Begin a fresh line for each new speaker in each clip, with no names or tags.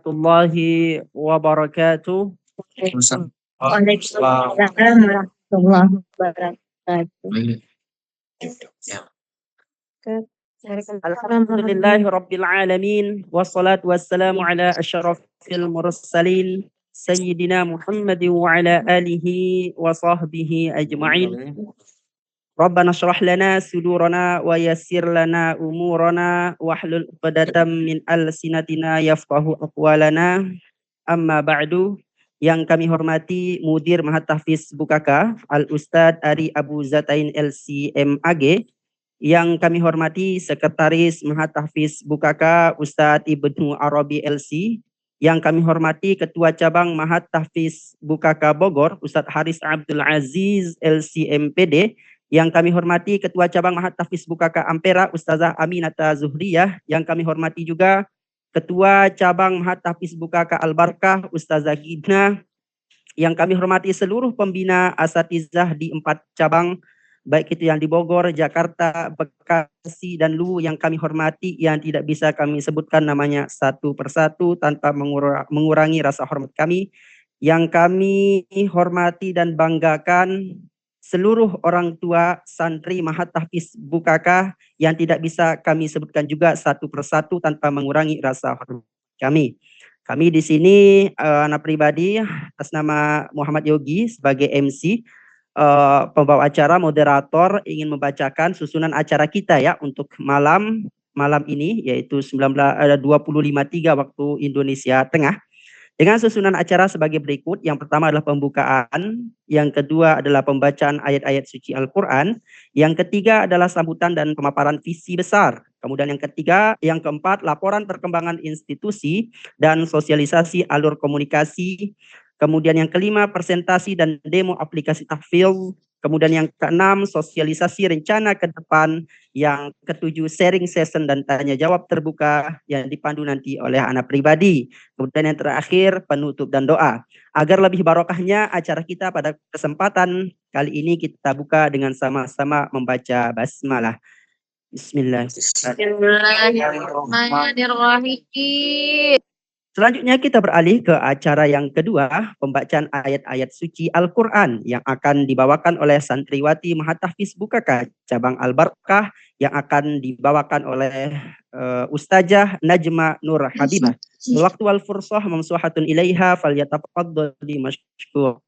warahmatullahi wabarakatuh.
Waalaikumsalam warahmatullahi wabarakatuh.
Alhamdulillahi rabbil alamin wassalatu wassalamu ala asyrafil mursalin sayyidina Muhammadin wa ala alihi wa sahbihi ajma'in. Rabbana shrah lana sudurana wa yassir lana umurana wahlul 'uqdatam min alsinatina yafqahu aqwalana. Amma ba'du. Yang kami hormati Mudir Mahatahfiz Bukaka Al Ustadz Ari Abu Zatain LCMAG. Yang kami hormati Sekretaris Mahatahfiz Bukaka Ustadz Ibnu Arabi LC. Yang kami hormati Ketua Cabang Mahatahfiz Bukaka Bogor Ustadz Haris Abdul Aziz LCMPD. Yang kami hormati Ketua Cabang Mahatahfiz Bukaka Ampera Ustazah Aminata Zuhriyah. Yang kami hormati juga Ketua Cabang Mahatahfiz Bukaka Al-Barkah Ustazah Gidna. Yang kami hormati seluruh pembina asatizah di 4 cabang, baik itu yang di Bogor, Jakarta, Bekasi, dan Luwu yang kami hormati, yang tidak bisa kami sebutkan namanya satu persatu tanpa mengurangi rasa hormat kami. Yang kami hormati dan banggakan seluruh orang tua santri Mahatahfiz Bukaka yang tidak bisa kami sebutkan juga satu persatu tanpa mengurangi rasa hormat kami. Kami di sini anak pribadi atas nama Muhammad Yogi sebagai MC, pembawa acara, moderator, ingin membacakan susunan acara kita ya untuk malam ini, yaitu 20.53 waktu Indonesia Tengah. Dengan susunan acara sebagai berikut. Yang pertama adalah pembukaan, yang kedua adalah pembacaan ayat-ayat suci Al-Quran, yang ketiga adalah sambutan dan pemaparan visi besar. Kemudian yang keempat, laporan perkembangan institusi dan sosialisasi alur komunikasi. Kemudian yang kelima, presentasi dan demo aplikasi tahfidz. Kemudian yang keenam, sosialisasi rencana ke depan. Yang ketujuh, sharing session dan tanya jawab terbuka yang dipandu nanti oleh anak pribadi. Kemudian yang terakhir, penutup dan doa. Agar lebih barokahnya acara kita pada kesempatan kali ini, kita buka dengan sama-sama membaca basmalah.
Bismillahirrahmanirrahim.
Selanjutnya kita beralih ke acara yang kedua, pembacaan ayat-ayat suci Al-Quran yang akan dibawakan oleh santriwati Mahatahfiz Bukaka Cabang Al-Barkah, yang akan dibawakan oleh Ustazah Najma Nur Habibah. Waktu wal fursah mamsuhatun ilaiha falyatafaddali mashkur.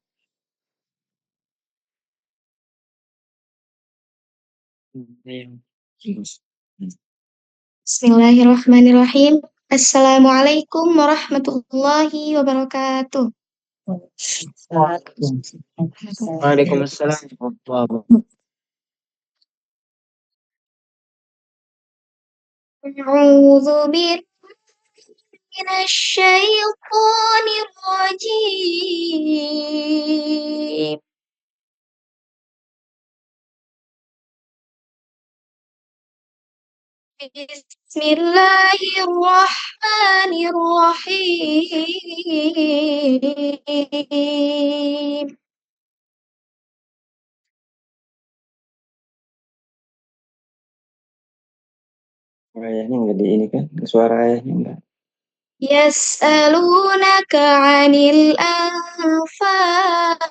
Bismillahirrahmanirrahim. Assalamualaikum warahmatullahi wabarakatuh.
Waalaikumsalam warahmatullahi wabarakatuh.
A'udzu billahi minasyaitonir rajim. Bismillahirrahmanirrahim.
Ayahnya enggak di ini kan, suara ayahnya enggak.
Yas'alunaka 'anil anfal.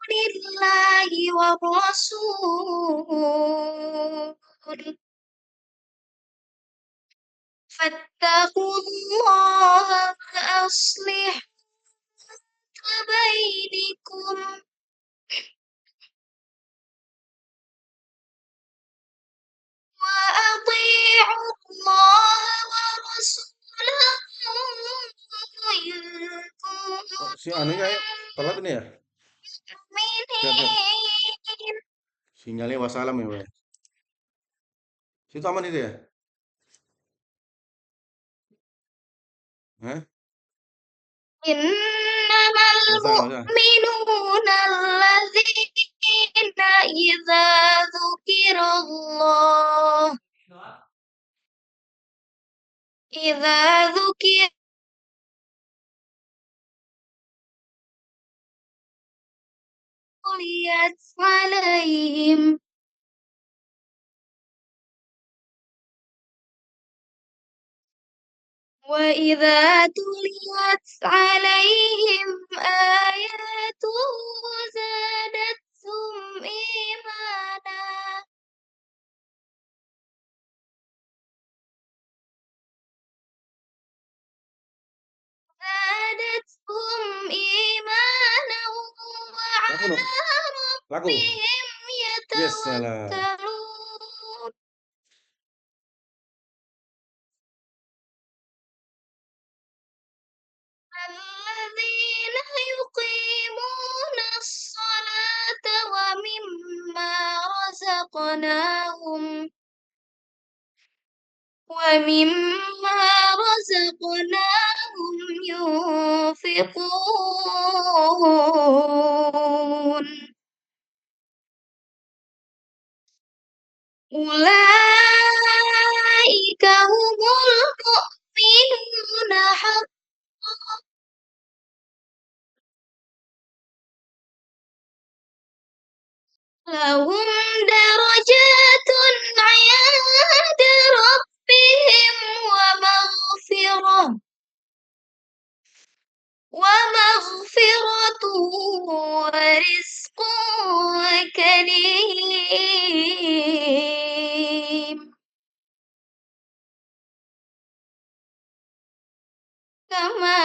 Lillahi wa rasul. Fattaqullaha wa aslih bainakum. Wa athi'u Allah wa rasulahu in kuntum
Si anunya ya, telat ini ya?
mu'minin.
Sinyalnya wassalam ya, Pak. Situ aman itu ya? Hah?
Innamal
Masa.
mu'minuna alladzina idza dzukirallah tuliyat 'alaihim وإذا تليت عليهم آياته زادتهم إيمانا
Laku no?
وعلى
Laku.
ربهم
Yes, salah.
يتوكلون الذين يقيمون الصلاة ومما رزقناهم ينفقون أولئك هم المؤمنون حقا لهم درجات عند ربهم ومغفرة ورزق كريم كما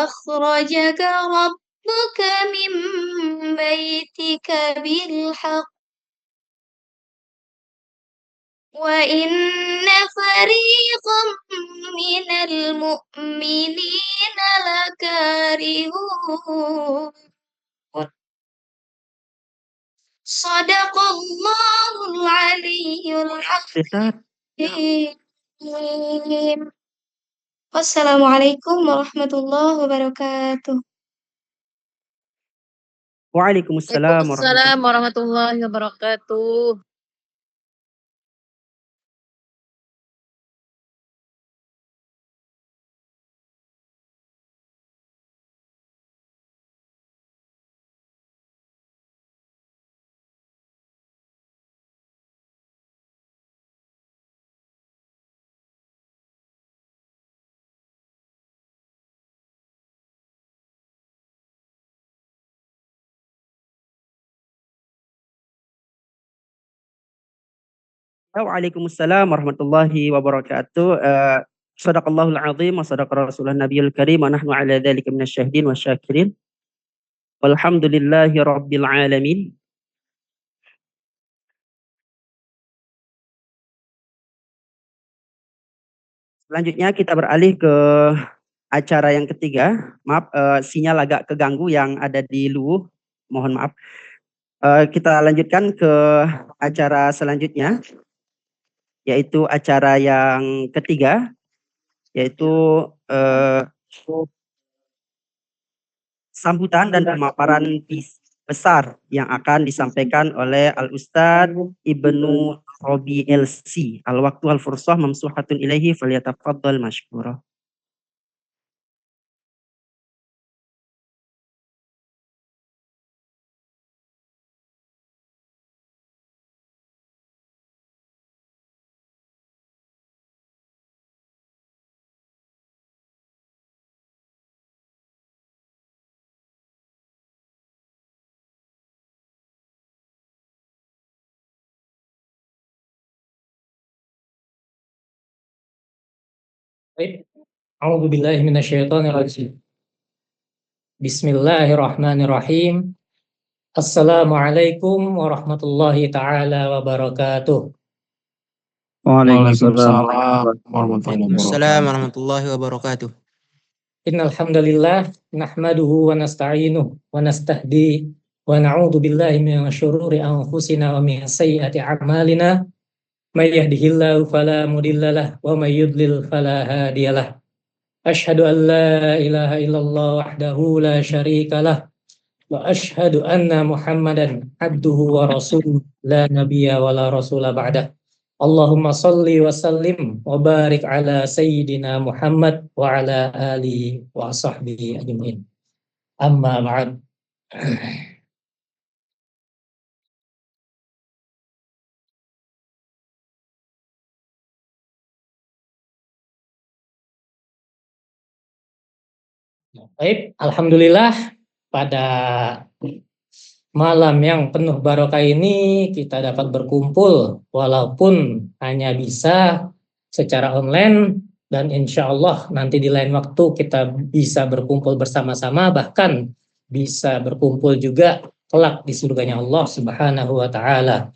أخرجك ربك من بيتك بالحق وإن فريقا من المؤمنين لكارهون صدق الله العلي العظيم Wassalamualaikum warahmatullahi wabarakatuh.
Waalaikumsalam warahmatullahi
Waalaikumsalam warahmatullahi wabarakatuh.
Waalaikumsalam warahmatullahi wabarakatuh. Sadaqallahul azim wa sadaqa rasulun nabiyul karim wa nahnu ala dzalika minasyahidin wa syakirin. Walhamdulillahi rabbil alamin. Selanjutnya kita beralih ke acara yang ketiga. Maaf, sinyal agak keganggu yang ada di Luwu. Mohon maaf. Kita lanjutkan ke acara selanjutnya, yaitu acara yang ketiga, yaitu sambutan dan pemaparan besar yang akan disampaikan oleh Al-Ustadz Ibnu Robi LC. Al-waktu al-fursah mamsuhatun ilaihi falyatafaddal mashkura.
Baik. A'udzubillahi minasyaitonirrajim. Bismillahirrahmanirrahim. Assalamualaikum warahmatullahi taala wabarakatuh.
Waalaikumsalam warahmatullahi
Assalamualaikum warahmatullahi wabarakatuh.
Innal hamdalillah nahmaduhu wa nasta'inuhu wa nastahdi wa na'udzu billahi min syururi anfusina wa min sayyiati a'malina. May yahdihillahu fala mudhillalah wa may yudlil fala hadiyalah. Asyhadu an la ilaha illallah wahdahu la syarikalah wa asyhadu anna Muhammadan abduhu wa rasuluh la nabiyya wa la rasula ba'dah. Allahumma salli wa sallim wa barik ala sayyidina Muhammad wa ala alihi wa sahbihi ajma'in. Amma ba'd. Baik, alhamdulillah pada malam yang penuh barokah ini kita dapat berkumpul walaupun hanya bisa secara online, dan insya Allah nanti di lain waktu kita bisa berkumpul bersama-sama, bahkan bisa berkumpul juga kelak di surganya Allah Subhanahu wa Ta'ala.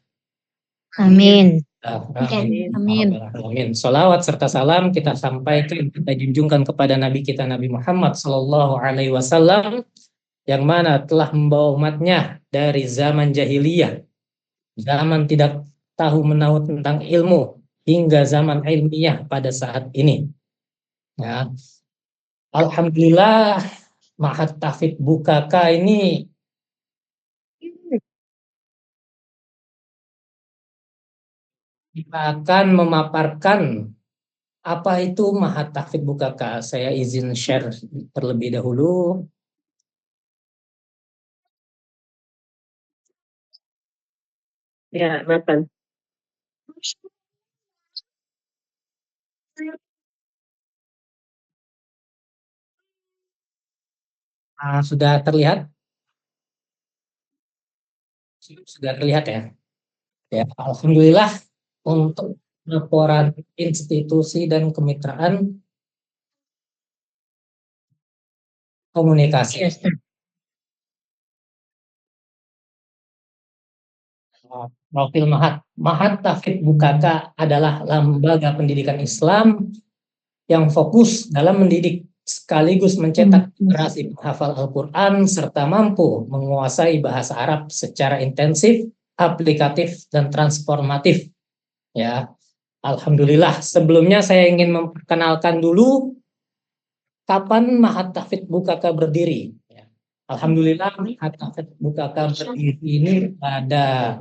Amin.
Amin.
Amin.
Amin. Salawat serta salam kita sampaikan, kita junjungkan kepada Nabi kita Nabi Muhammad Sallallahu Alaihi Wasallam, yang mana telah membawa umatnya dari zaman jahiliyah, zaman tidak tahu menahu tentang ilmu, hingga zaman ilmiah pada saat ini. Ya. Alhamdulillah, Ma'had Tahfidz Bukaka ini kita akan memaparkan apa itu Ma'had Tahfidz Bukaka. Saya izin share terlebih dahulu.
Ya, makan.
Sudah terlihat? Sudah terlihat ya? Ya, alhamdulillah untuk laporan institusi dan kemitraan komunikasi. Profil Ma'had Tahfidz Bukaka adalah lembaga pendidikan Islam yang fokus dalam mendidik sekaligus mencetak generasi penghafal Al-Quran serta mampu menguasai bahasa Arab secara intensif, aplikatif, dan transformatif. Ya, alhamdulillah. Sebelumnya saya ingin memperkenalkan dulu kapan Ma'had Tahfidz Bukaka berdiri. Ya. Alhamdulillah, Ma'had Tahfidz Bukaka berdiri ini pada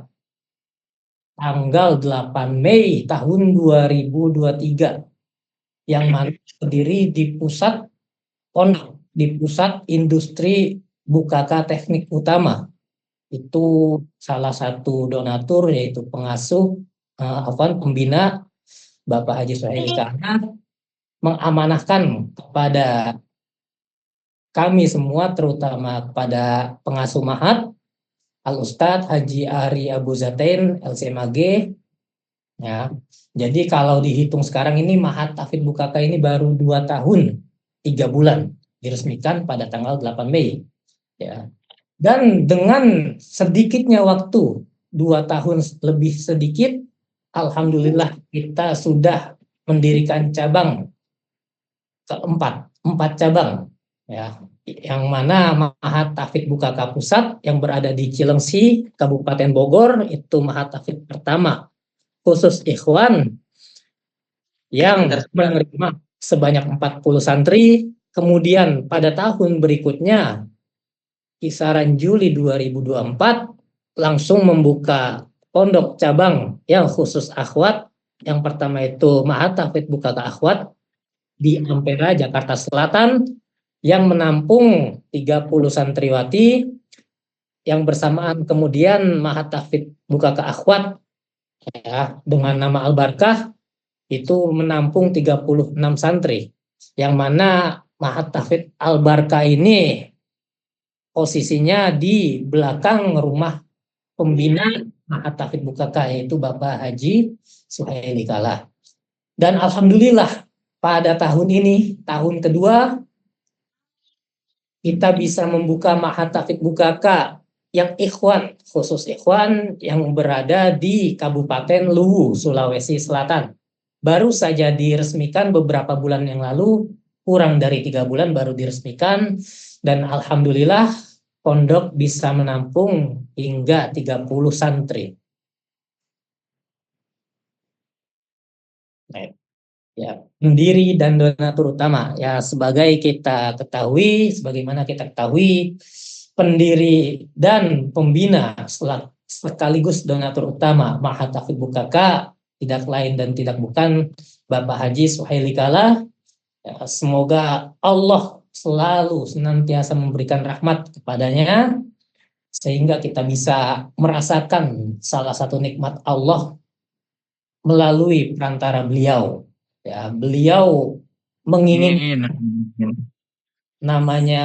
tanggal 8 Mei tahun 2023, yang mana berdiri di pusat pondok, di pusat industri Bukaka Teknik Utama. Itu salah satu donatur, yaitu pengasuh, pembina Bapak Haji Suhaili Kana, mengamanahkan kepada kami semua, terutama kepada pengasuh Ma'had, Al-Ustadz Haji Ari Abu Zatain, LCMAG. Ya, jadi kalau dihitung sekarang ini Ma'had Tahfidz Bukaka ini baru 2 tahun 3 bulan diresmikan pada tanggal 8 Mei. Ya. Dan dengan sedikitnya waktu 2 tahun lebih sedikit, alhamdulillah kita sudah mendirikan cabang keempat, 4 cabang. Ya, yang mana Ma'had Tahfidz Bukaka Pusat yang berada di Cilengsi, Kabupaten Bogor, itu Ma'had Tahfidz pertama khusus ikhwan yang menerima sebanyak 40 santri. Kemudian pada tahun berikutnya, kisaran Juli 2024, langsung membuka pondok cabang yang khusus akhwat. Yang pertama itu Ma'had Tahfidz Bukaka Akhwat di Ampera, Jakarta Selatan, yang menampung 30 santriwati. Yang bersamaan kemudian Ma'had Tahfidz Bukaka Akhwat, ya, dengan nama Al-Barkah, itu menampung 36 santri, yang mana Ma'had Tahfidz Al-Barkah ini posisinya di belakang rumah pembina Ma'had Tahfidz Bukaka, yaitu Bapak Haji Suhaili Kana. Dan alhamdulillah pada tahun ini, tahun kedua, kita bisa membuka Ma'had Tahfidz Bukaka yang ikhwan, khusus ikhwan yang berada di Kabupaten Luwu, Sulawesi Selatan. Baru saja diresmikan beberapa bulan yang lalu, kurang dari 3 bulan baru diresmikan, dan alhamdulillah pondok bisa menampung hingga 30 santri. Ya, pendiri dan donatur utama. Ya, sebagaimana kita ketahui, pendiri dan pembina sekaligus donatur utama Ma'had Tahfidz Bukaka tidak lain dan tidak bukan Bapak Haji Suhaili Kana. Ya, semoga Allah selalu senantiasa memberikan rahmat kepadanya, sehingga kita bisa merasakan salah satu nikmat Allah melalui perantara beliau. Ya, beliau menginginkan namanya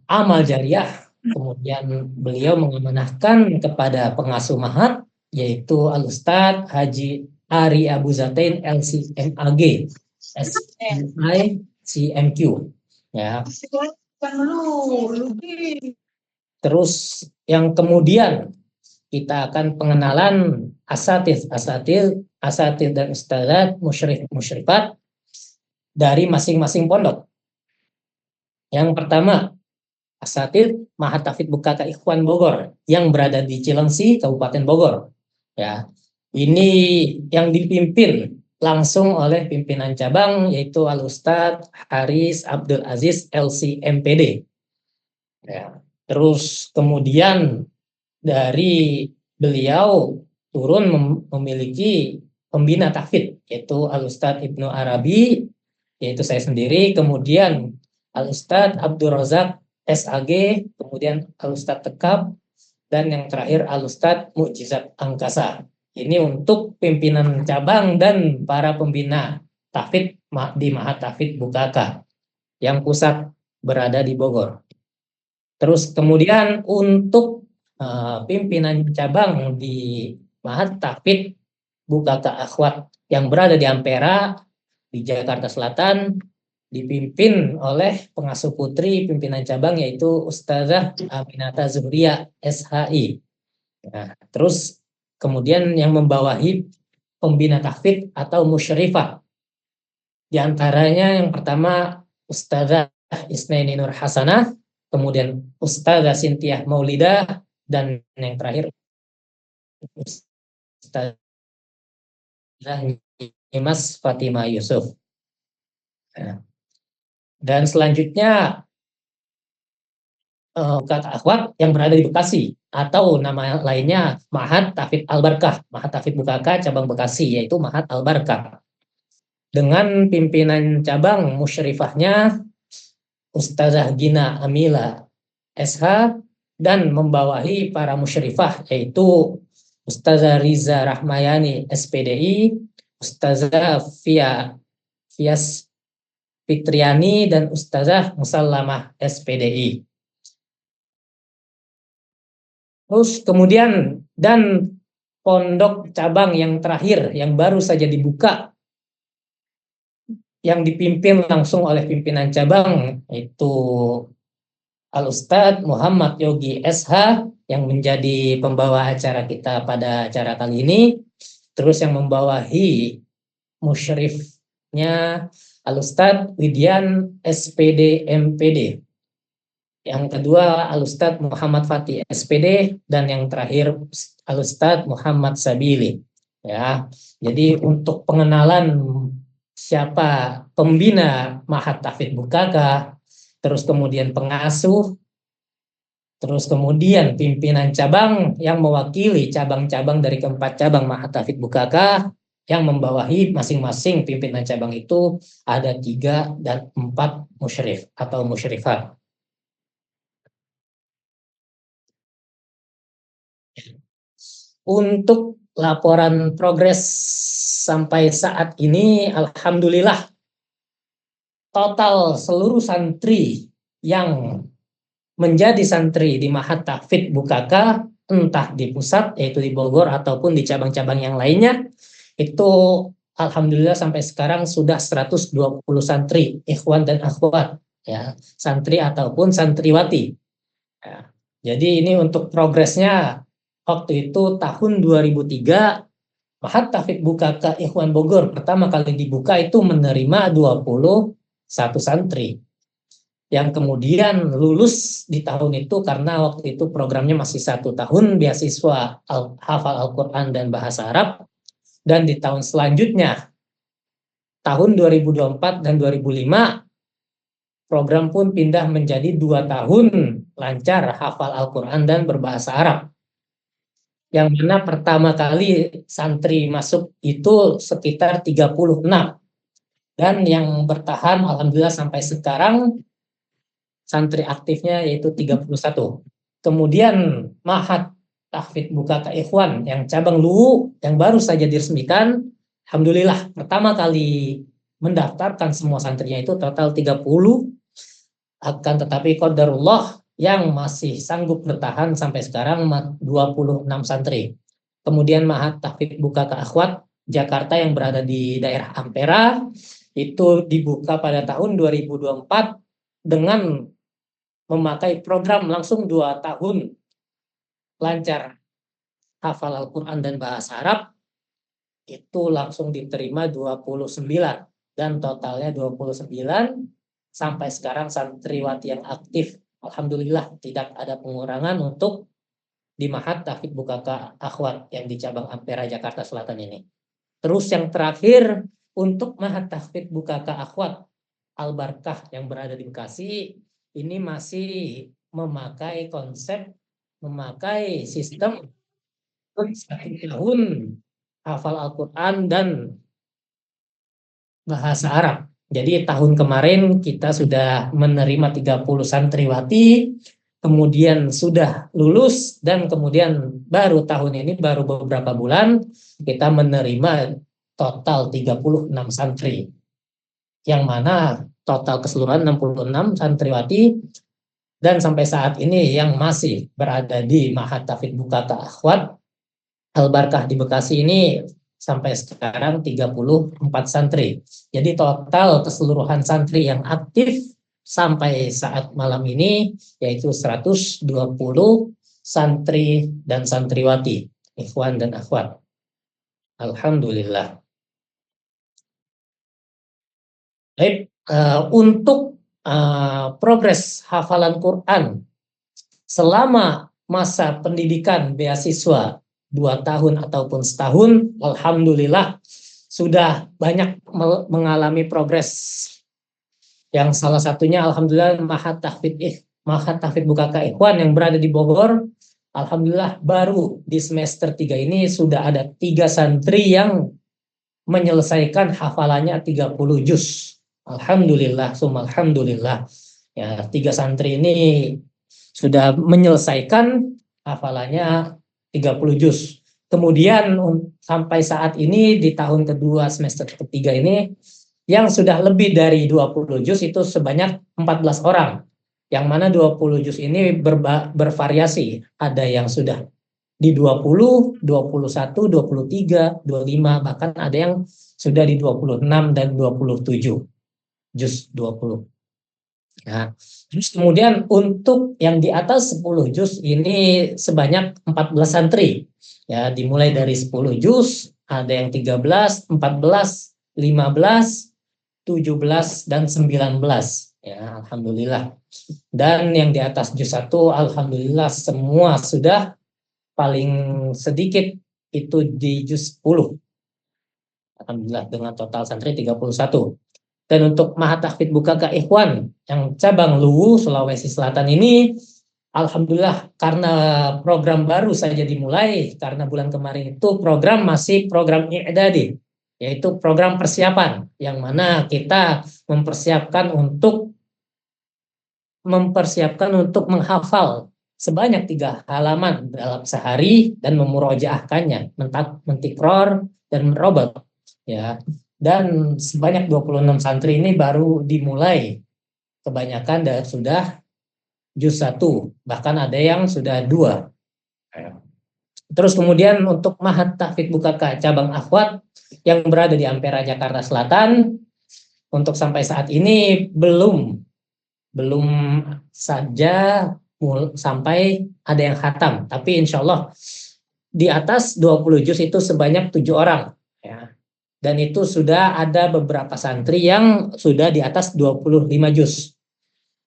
amal jariah. Kemudian beliau mengamanahkan kepada pengasuh Mahat, yaitu Al-Ustadz Haji Ari Abu Zatain LCMAG, SMI CMQ. Ya. Terus yang kemudian kita akan pengenalan asatid dan ustadzat, musyrifat dari masing-masing pondok. Yang pertama, asatid Mahat Tahfidz Bukaka Ikhwan Bogor yang berada di Cilengsi, Kabupaten Bogor. Ya, ini yang dipimpin langsung oleh pimpinan cabang, yaitu Al-Ustadz Haris Abdul Aziz LCMPD. Ya. Terus kemudian dari beliau turun memiliki pembina tahfidz, yaitu Al-Ustadz Ibnu Arabi, yaitu saya sendiri, kemudian Al-Ustadz Abdul Razak SAG, kemudian Al-Ustadz Tekab, dan yang terakhir Al-Ustadz Mukjizat Angkasa. Ini untuk pimpinan cabang dan para pembina tahfidz di Mahat Tahfidz Bukaka yang pusat berada di Bogor. Terus kemudian untuk pimpinan cabang di Mahat Tahfidz Bukaka Akhwat yang berada di Ampera, di Jakarta Selatan, dipimpin oleh pengasuh putri pimpinan cabang, yaitu Ustazah Aminata Zuhriya SHI. Nah, terus kemudian yang membawahi pembina tahfidz atau musyrifah, di antaranya yang pertama Ustazah Isnaini Nur Hasanah, kemudian Ustazah Sintiah Maulidah, dan yang terakhir Ustazah Imas Fatimah Yusuf. Nah, dan selanjutnya Bukaka Akhwat yang berada di Bekasi, atau nama lainnya Mahat Tahfidz Al-Barkah, Mahat Tahfidz Bukaka cabang Bekasi, yaitu Mahat Al-Barkah. Dengan pimpinan cabang musyrifahnya Ustazah Gina Amila SH, dan membawahi para musyrifah, yaitu Ustazah Riza Rahmayani SPDI, Ustazah Fias Fitriani, dan Ustazah Musallamah SPDI. Terus kemudian dan pondok cabang yang terakhir yang baru saja dibuka, yang dipimpin langsung oleh pimpinan cabang, yaitu Al-Ustadz Muhammad Yogi SH yang menjadi pembawa acara kita pada acara kali ini. Terus yang membawahi musyrifnya Al-Ustadz Widian SPD MPD. Yang kedua Al-Ustadz Muhammad Fatih SPD, dan yang terakhir Al-Ustadz Muhammad Sabili. Ya, jadi untuk pengenalan siapa pembina Mahat Tahfidz Bukaka, terus kemudian pengasuh, terus kemudian pimpinan cabang yang mewakili cabang-cabang dari keempat cabang Mahat Tahfidz Bukaka, yang membawahi masing-masing pimpinan cabang itu ada 3 dan 4 musyrif atau musyrifat. Untuk laporan progres sampai saat ini, alhamdulillah total seluruh santri yang menjadi santri di Mahat Tahfidz Bukaka, entah di pusat yaitu di Bogor ataupun di cabang-cabang yang lainnya, itu alhamdulillah sampai sekarang sudah 120 santri, ikhwan dan akhwat, ya, santri ataupun santriwati. Ya, jadi ini untuk progresnya. Waktu itu tahun 2003 Mahat Tahfidz Bukaka Ikhwan Bogor pertama kali dibuka itu menerima 21 santri yang kemudian lulus di tahun itu, karena waktu itu programnya masih 1 tahun beasiswa hafal Al-Quran dan bahasa Arab. Dan di tahun selanjutnya tahun 2024 dan 2005 program pun pindah menjadi 2 tahun lancar hafal Al-Quran dan berbahasa Arab. Yang mana pertama kali santri masuk itu sekitar 36. Dan yang bertahan alhamdulillah sampai sekarang santri aktifnya yaitu 31. Kemudian Mahat Tahfidz Bukaka Ikhwan yang cabang Luwu yang baru saja diresmikan, alhamdulillah pertama kali mendaftarkan semua santrinya itu total 30, Akan tetapi qadarullah yang masih sanggup bertahan sampai sekarang 26 santri. Kemudian Ma'had Tahfidz Buka Akhwat Jakarta yang berada di daerah Ampera itu dibuka pada tahun 2024 dengan memakai program langsung 2 tahun lancar hafal Al-Quran dan bahasa Arab, itu langsung diterima 29 dan totalnya 29 sampai sekarang santriwati yang aktif. Alhamdulillah tidak ada pengurangan untuk di Ma'had Tahfidz Buka Akhwat yang di cabang Ampera Jakarta Selatan ini. Terus yang terakhir untuk Ma'had Tahfidz Buka Akhwat Al-Barkah yang berada di Bekasi ini masih memakai konsep, memakai sistem 1 tahun hafal Al-Quran dan bahasa Arab. Jadi tahun kemarin kita sudah menerima 30 santriwati, kemudian sudah lulus, dan kemudian baru tahun ini, baru beberapa bulan, kita menerima total 36 santri. Yang mana total keseluruhan 66 santriwati, dan sampai saat ini yang masih berada di Ma'had Tahfidz Buka Akhwat Al-Barkah di Bekasi ini sampai sekarang 34 santri. Jadi total keseluruhan santri yang aktif sampai saat malam ini yaitu 120 santri dan santriwati, ikhwan dan akhwat. Alhamdulillah. Baik, untuk progres hafalan Quran selama masa pendidikan beasiswa 2 tahun ataupun setahun, alhamdulillah sudah banyak mengalami progres. Yang salah satunya alhamdulillah Ma'had Tahfidz Buka Ikhwan yang berada di Bogor, alhamdulillah baru di semester 3 ini sudah ada 3 santri yang menyelesaikan hafalannya 30 juz. Alhamdulillah, alhamdulillah. Ya, 3 santri ini sudah menyelesaikan hafalannya 30 juz. Kemudian sampai saat ini di tahun kedua semester ketiga ini yang sudah lebih dari 20 juz itu sebanyak 14 orang. Yang mana 20 juz ini bervariasi. Ada yang sudah di 20, 21, 23, 25, bahkan ada yang sudah di 26 dan 27 juz 20. Nah, terus kemudian untuk yang di atas 10 juz ini sebanyak 14 santri. Ya, dimulai dari 10 juz, ada yang 13, 14, 15, 17 dan 19. Ya, alhamdulillah. Dan yang di atas juz 1 alhamdulillah semua sudah, paling sedikit itu di juz 10. Alhamdulillah dengan total santri 31. Dan untuk Ma'had Tahfidz Buka Ikhwan yang cabang Luwu, Sulawesi Selatan ini, alhamdulillah karena program baru saja dimulai, karena bulan kemarin itu program masih program i'dadi, yaitu program persiapan, yang mana kita mempersiapkan untuk menghafal sebanyak 3 halaman dalam sehari dan memurojaahkannya, mentikror dan merobot, ya. Dan sebanyak 26 santri ini baru dimulai, kebanyakan dan sudah juz 1, bahkan ada yang sudah 2. Terus kemudian untuk Ma'had Tahfidz Buka cabang Akhwat yang berada di Ampera Jakarta Selatan, untuk sampai saat ini belum saja sampai ada yang khatam, tapi insya Allah di atas 20 juz itu sebanyak 7 orang, ya. Dan itu sudah ada beberapa santri yang sudah di atas 25 juz.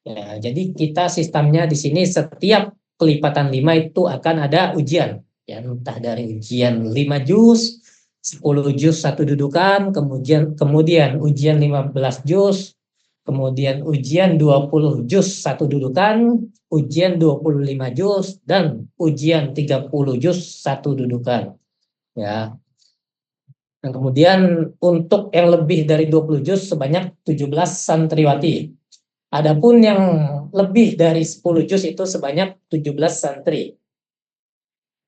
Ya, jadi kita sistemnya di sini setiap kelipatan 5 itu akan ada ujian. Ya, entah dari ujian 5 juz, 10 juz 1 dudukan, kemudian ujian 15 juz, kemudian ujian 20 juz 1 dudukan, ujian 25 juz, dan ujian 30 juz 1 dudukan. Ya. Dan kemudian untuk yang lebih dari 20 juz sebanyak 17 santriwati. Adapun yang lebih dari 10 juz itu sebanyak 17 santri.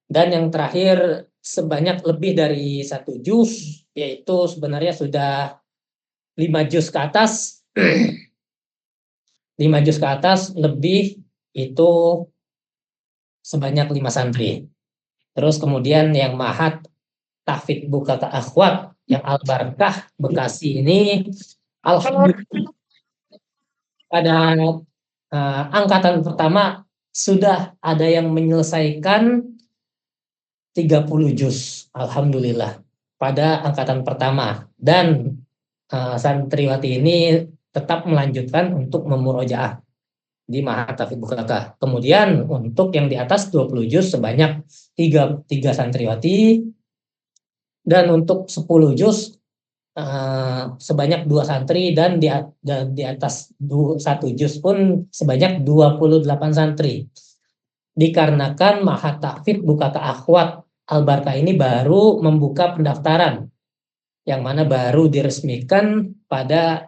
Dan yang terakhir sebanyak lebih dari 1 juz, yaitu sebenarnya sudah 5 juz ke atas. 5 juz ke atas lebih itu sebanyak 5 santri. Terus kemudian yang Mahat Tahfidz Bukaka Akhwat yang Al-Barkah Bekasi ini alhamdulillah pada angkatan pertama sudah ada yang menyelesaikan 30 juz, alhamdulillah pada angkatan pertama, dan santriwati ini tetap melanjutkan untuk memurojaah di Mahat Tahfidz Bukaka. Kemudian untuk yang di atas 20 juz sebanyak 3 santriwati, dan untuk 10 juz sebanyak 2 santri, dan di atas 1 juz pun sebanyak 28 santri. Dikarenakan Mahat Tahfidz Bukaka Akhwat Al-Barkah ini baru membuka pendaftaran, yang mana baru diresmikan pada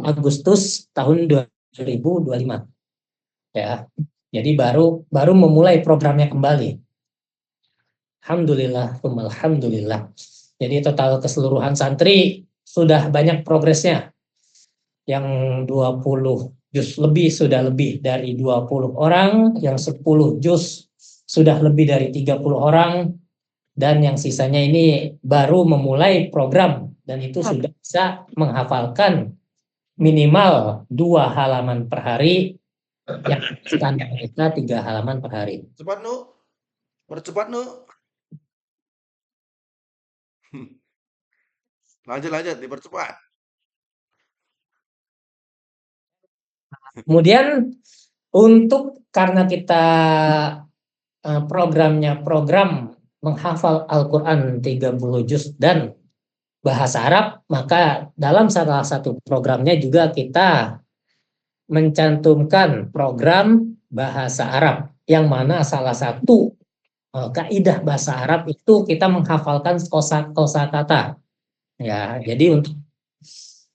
Agustus tahun 2025. Ya. Jadi baru memulai programnya kembali. Alhamdulillah, alhamdulillah. Jadi total keseluruhan santri sudah banyak progresnya. Yang 20 juz lebih sudah lebih dari 20 orang, yang 10 juz sudah lebih dari 30 orang, dan yang sisanya ini baru memulai program, dan itu sudah bisa menghafalkan minimal 2 halaman per hari, yang standar kita 3 halaman per hari.
Cepat Nu, percepat Nu. Lanjut, dipercepat.
Kemudian karena kita programnya program menghafal Al-Quran 30 juz dan bahasa Arab, maka dalam salah satu programnya juga kita mencantumkan program bahasa Arab, yang mana salah satu kaidah bahasa Arab itu kita menghafalkan kosakata. Ya, jadi untuk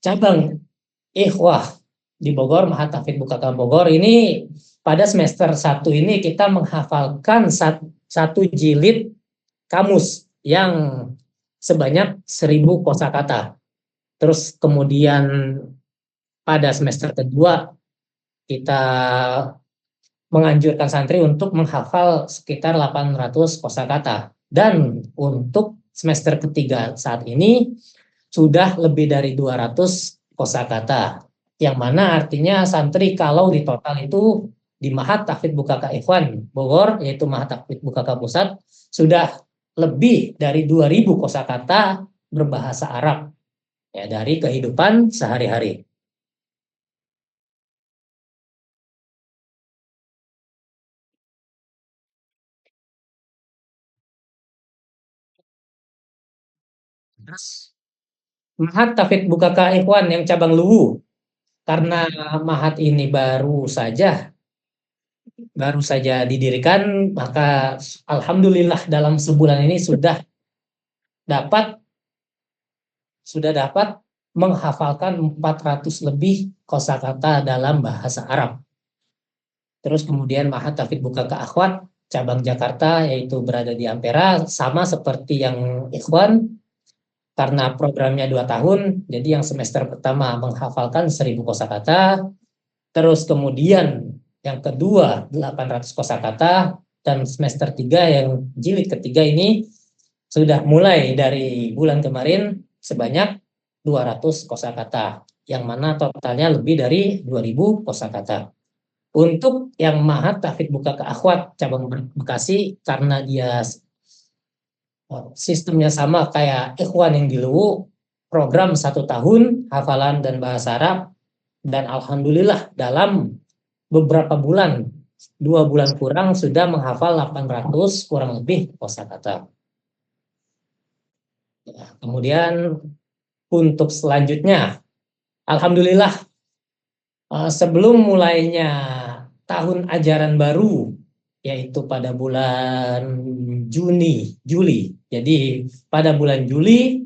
cabang ikhwah di Bogor, Mahat Tahfidz Bukaka Bogor ini pada semester 1 ini kita menghafalkan satu jilid kamus yang sebanyak 1000 kosakata. Terus kemudian pada semester kedua kita menganjurkan santri untuk menghafal sekitar 800 kosakata. Dan untuk semester ketiga saat ini sudah lebih dari 200 kosakata. Yang mana artinya santri kalau di total itu di Mahat Tahfidz Bukaka Ikhwan Bogor, yaitu Mahat Tahfidz Bukaka Pusat, sudah lebih dari 2000 kosakata berbahasa Arab ya, dari kehidupan sehari-hari. Terus Mahat Tahfidz Bukaka Ikhwan yang cabang Luwu, karena Mahat ini baru saja didirikan, maka alhamdulillah dalam sebulan ini sudah dapat menghafalkan 400 lebih kosakata dalam bahasa Arab. Terus kemudian Mahat Tahfidz Bukaka Akhwat cabang Jakarta, yaitu berada di Ampera, sama seperti yang Ikhwan, karena programnya 2 tahun, jadi yang semester pertama menghafalkan 1000 kosakata, terus kemudian yang kedua 800 kosakata, dan semester 3 yang jilid ketiga ini sudah mulai dari bulan kemarin sebanyak 200 kosakata, yang mana totalnya lebih dari 2000 kosakata. Untuk yang Mahat Tahfidz Bukaka Akhwat cabang Bekasi, karena dia sistemnya sama kayak Ikhwan yang di Luwu, program 1 tahun hafalan dan bahasa Arab, dan alhamdulillah dalam beberapa bulan, 2 bulan kurang, sudah menghafal 800 kurang lebih kosakata. Ya, kemudian untuk selanjutnya, alhamdulillah sebelum mulainya tahun ajaran baru, yaitu pada bulan Juli. Jadi pada bulan Juli,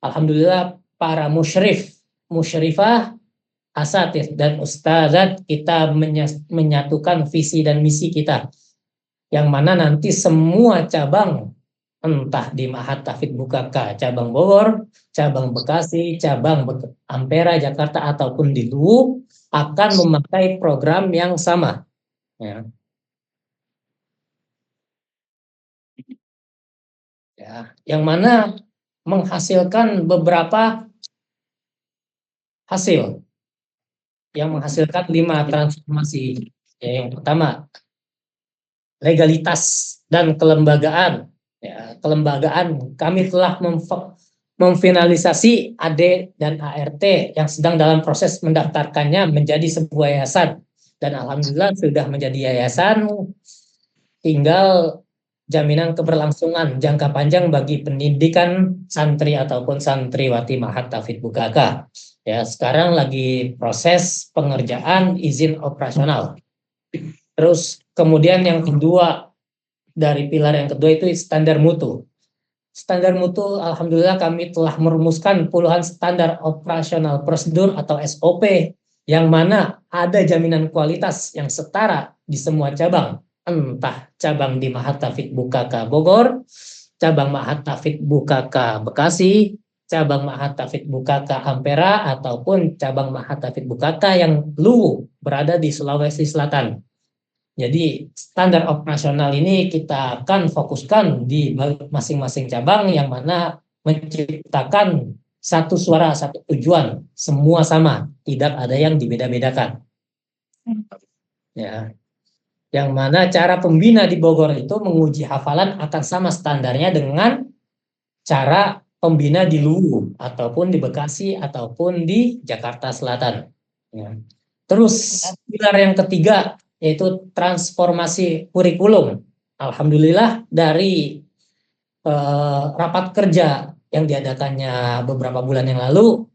alhamdulillah para musyrifah, asatidz dan ustazat kita menyatukan visi dan misi kita, yang mana nanti semua cabang, entah di Mahat Tahfidz Bukaka cabang Bogor, cabang Bekasi, cabang Ampera Jakarta ataupun di Luwu, akan memakai program yang sama. Ya. Ya, yang mana menghasilkan beberapa hasil, yang menghasilkan 5 transformasi. Ya, yang pertama, legalitas dan kelembagaan. Ya, kelembagaan, kami telah memfinalisasi AD dan ART yang sedang dalam proses mendaftarkannya menjadi sebuah yayasan. Dan alhamdulillah sudah menjadi yayasan, tinggal jaminan keberlangsungan jangka panjang bagi pendidikan santri ataupun santriwati Ma'had Taufiq Bukaka. Ya, sekarang lagi proses pengerjaan izin operasional. Terus kemudian yang kedua, dari pilar yang kedua itu standar mutu. Standar mutu, alhamdulillah kami telah merumuskan puluhan standar operasional prosedur atau SOP yang mana ada jaminan kualitas yang setara di semua cabang. Entah cabang di Ma'had Taufiq Bukaka Bogor, cabang Ma'had Taufiq Bukaka Bekasi, cabang Ma'had Taufiq Bukaka Ampera, ataupun cabang Ma'had Taufiq Bukaka yang Luwu berada di Sulawesi Selatan. Jadi standar operasional ini kita akan fokuskan di masing-masing cabang yang mana menciptakan satu suara, satu tujuan, semua sama, tidak ada yang dibeda-bedakan. Ya. Yang mana cara pembina di Bogor itu menguji hafalan akan sama standarnya dengan cara pembina di Luwu ataupun di Bekasi ataupun di Jakarta Selatan. Ya. Terus pilar yang ketiga yaitu transformasi kurikulum. Alhamdulillah dari rapat kerja yang diadakannya beberapa bulan yang lalu,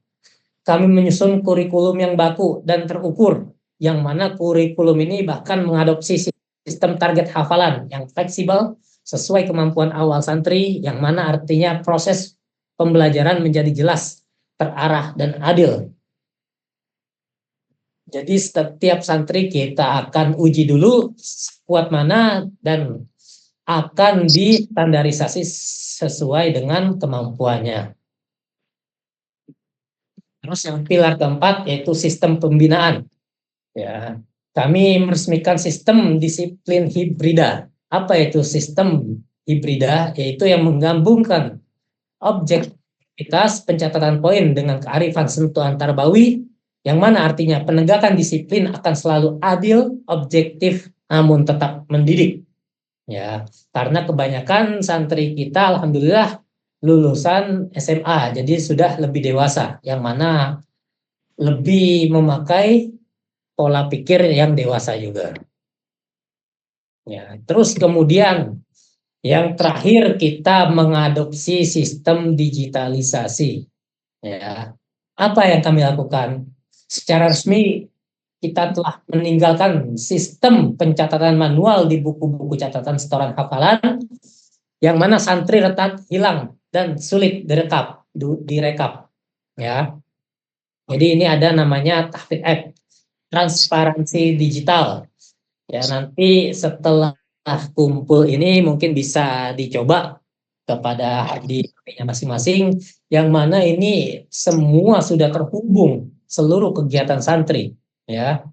kami menyusun kurikulum yang baku dan terukur, yang mana kurikulum ini bahkan mengadopsi sistem target hafalan yang fleksibel sesuai kemampuan awal santri, yang mana artinya proses pembelajaran menjadi jelas, terarah, dan adil. Jadi setiap santri kita akan uji dulu kuat mana dan akan distandarisasi sesuai dengan kemampuannya. Terus yang pilar keempat yaitu sistem pembinaan. Ya, kami meresmikan sistem disiplin hibrida. Apa itu sistem hibrida? Yaitu yang menggabungkan objektivitas pencatatan poin dengan kearifan sentuhan tarbawi, yang mana artinya penegakan disiplin akan selalu adil, objektif, namun tetap mendidik. Ya, karena kebanyakan santri kita alhamdulillah lulusan SMA, jadi sudah lebih dewasa, yang mana lebih memakai pola pikir yang dewasa juga. Ya, terus kemudian yang terakhir kita mengadopsi sistem digitalisasi. Ya, apa yang kami lakukan? Secara resmi kita telah meninggalkan sistem pencatatan manual di buku-buku catatan setoran hafalan, yang mana santri retak hilang dan sulit direkap. Ya, jadi ini ada namanya Tahfiq App, transparansi digital. Ya, nanti setelah kumpul ini mungkin bisa dicoba kepada di HP-nya masing-masing, yang mana ini semua sudah terhubung seluruh kegiatan santri. Ya,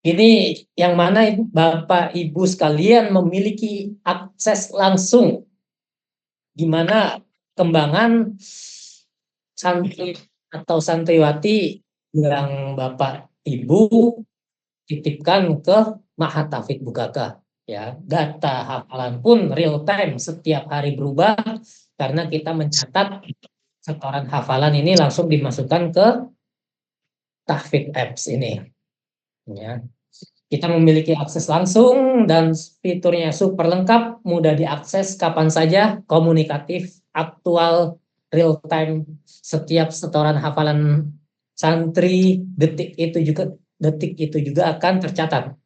ini yang mana Bapak Ibu sekalian memiliki akses langsung gimana kembangan santri atau santriwati yang Bapak Ibu titipkan ke Ma'had Taufiq Bukaka. Ya, data hafalan pun real time, setiap hari berubah karena kita mencatat setoran hafalan ini langsung dimasukkan ke Tahfiq Apps ini. Ya. Kita memiliki akses langsung dan fiturnya super lengkap, mudah diakses kapan saja, komunikatif, aktual, real time, setiap setoran hafalan santri detik itu juga akan tercatat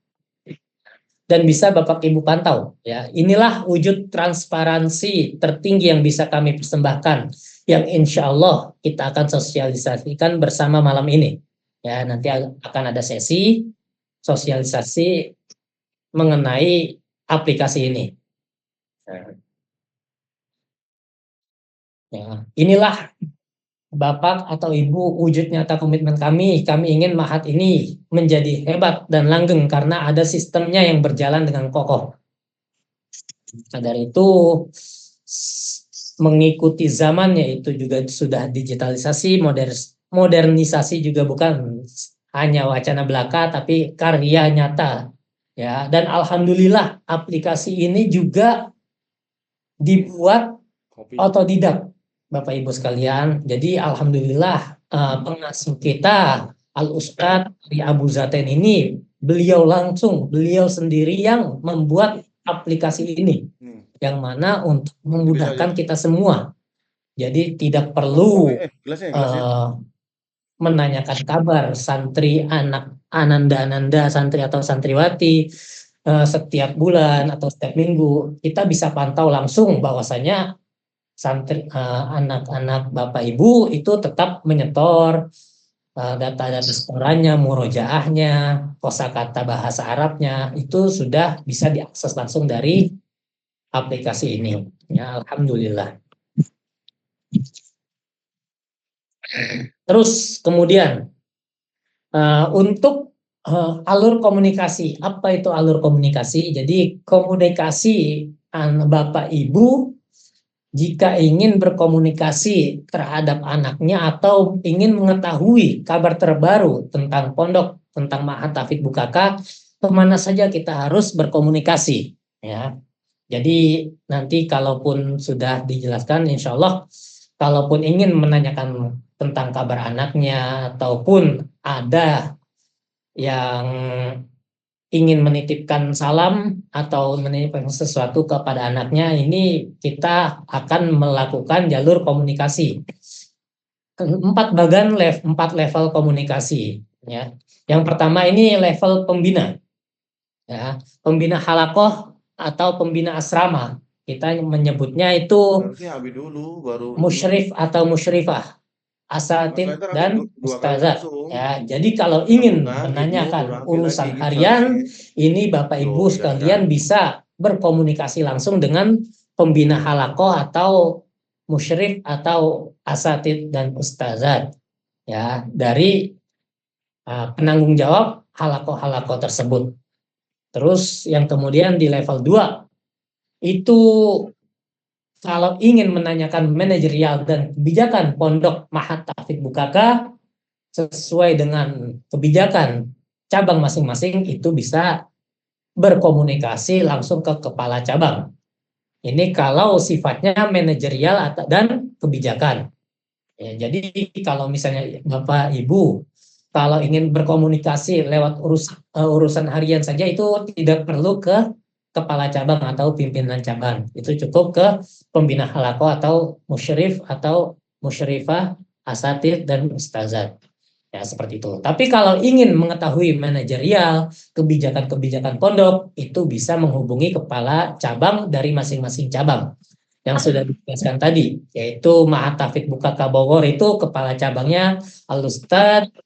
dan bisa Bapak Ibu pantau. Ya, inilah wujud transparansi tertinggi yang bisa kami persembahkan, yang insya Allah kita akan sosialisasikan bersama malam ini. Ya, nanti akan ada sesi sosialisasi mengenai aplikasi ini. Ya, inilah Bapak atau Ibu, wujud nyata komitmen kami ingin Mahat ini menjadi hebat dan langgeng karena ada sistemnya yang berjalan dengan kokoh. Nah, dari itu mengikuti zamannya itu juga sudah digitalisasi, modernisasi juga bukan hanya wacana belaka tapi karya nyata. Ya, dan alhamdulillah aplikasi ini juga dibuat otodidak, Bapak Ibu sekalian. Jadi alhamdulillah pengasuh kita Al-Ustadz Abu Zaten ini beliau sendiri yang membuat aplikasi ini, yang mana untuk memudahkan kita semua. Jadi tidak perlu menanyakan kabar santri anak ananda santri atau santriwati setiap bulan atau setiap minggu. Kita bisa pantau langsung bahwasanya santri anak-anak Bapak Ibu itu tetap menyetor data-data setorannya, murojaahnya, kosakata bahasa Arabnya itu sudah bisa diakses langsung dari aplikasi ini. Ya, alhamdulillah. Terus kemudian untuk alur komunikasi, apa itu alur komunikasi? Jadi komunikasi Bapak Ibu jika ingin berkomunikasi terhadap anaknya atau ingin mengetahui kabar terbaru tentang pondok, tentang Mahat Tahfidz Bukaka, kemana saja kita harus berkomunikasi. Ya, jadi nanti kalaupun sudah dijelaskan, insya Allah, kalaupun ingin menanyakan tentang kabar anaknya ataupun ada yang ingin menitipkan salam atau menitipkan sesuatu kepada anaknya, ini kita akan melakukan jalur komunikasi. 4 level komunikasi. Ya. Yang pertama ini level pembina. Ya. Pembina halakoh atau pembina asrama. Kita menyebutnya itu musyrif atau musyrifah, asatid dan ustazah. Ya, jadi kalau ingin menanyakan urusan harian, ini Bapak Ibu sekalian bisa berkomunikasi langsung dengan pembina halakoh atau musyrif atau asatid dan ustazah. Ya, dari penanggung jawab halakoh tersebut. Terus yang kemudian di level 2 itu kalau ingin menanyakan manajerial dan kebijakan pondok Mahat Tahfidz Bukaka sesuai dengan kebijakan cabang masing-masing, itu bisa berkomunikasi langsung ke kepala cabang. Ini kalau sifatnya manajerial dan kebijakan. Ya, jadi kalau misalnya Bapak Ibu kalau ingin berkomunikasi lewat urusan harian saja, itu tidak perlu ke kepala cabang atau pimpinan cabang. Itu cukup ke pembina halakoh atau musyrif atau musyrifah, asatid dan ustazat. Ya, seperti itu. Tapi kalau ingin mengetahui manajerial, kebijakan-kebijakan pondok, itu bisa menghubungi kepala cabang dari masing-masing cabang. Yang sudah dijelaskan tadi, yaitu Mahat Tahfidz Bukaka Bogor itu kepala cabangnya Al-Ustadz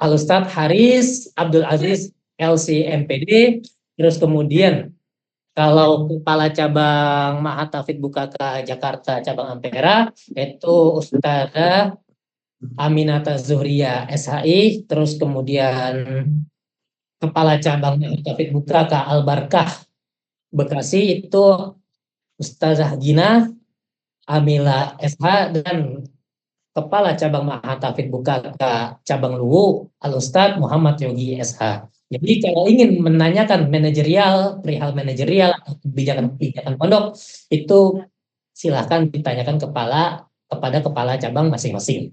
Al-Ustadz Haris Abdul Aziz LC MPD. Terus kemudian kalau kepala cabang Mahat Tahfidz Bukaka Jakarta cabang Ampera itu Ustadzah Aminata Zuhriya SHI. Terus kemudian kepala cabang Mahat Tahfidz Bukaka Al-Barkah Bekasi itu Ustazah Gina Amila SH, dan kepala cabang Mahat Tahfidz Bukaka cabang Luwu Al-Ustadz Muhammad Yogi SH. Jadi kalau ingin menanyakan perihal manajerial atau kebijakan pondok, itu silahkan ditanyakan kepada kepala cabang masing-masing.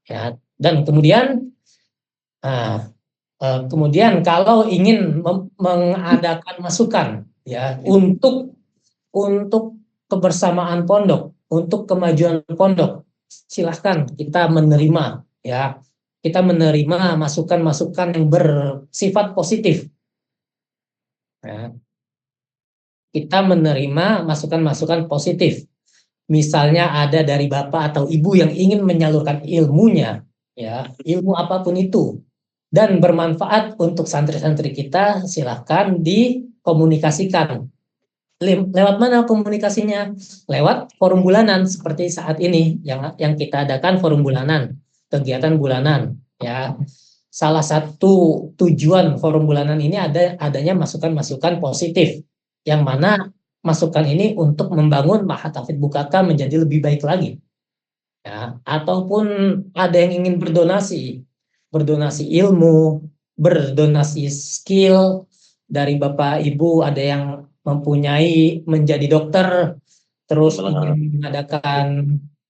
Ya, dan kemudian kalau ingin mengadakan masukan ya untuk kebersamaan pondok, untuk kemajuan pondok, silahkan kita menerima ya. Kita menerima masukan-masukan yang bersifat positif. Ya. Kita menerima masukan-masukan positif. Misalnya ada dari Bapak atau Ibu yang ingin menyalurkan ilmunya, ya, ilmu apapun itu, dan bermanfaat untuk santri-santri kita, silahkan dikomunikasikan Lewat mana komunikasinya? Lewat forum bulanan seperti saat ini yang kita adakan forum bulanan, kegiatan bulanan ya. Salah satu tujuan forum bulanan ini adanya masukan-masukan positif yang mana masukan ini untuk membangun Ma'had Hafidz Bukaka menjadi lebih baik lagi. Ya, ataupun ada yang ingin berdonasi ilmu, berdonasi skill dari Bapak Ibu, ada yang mempunyai menjadi dokter, terus ingin mengadakan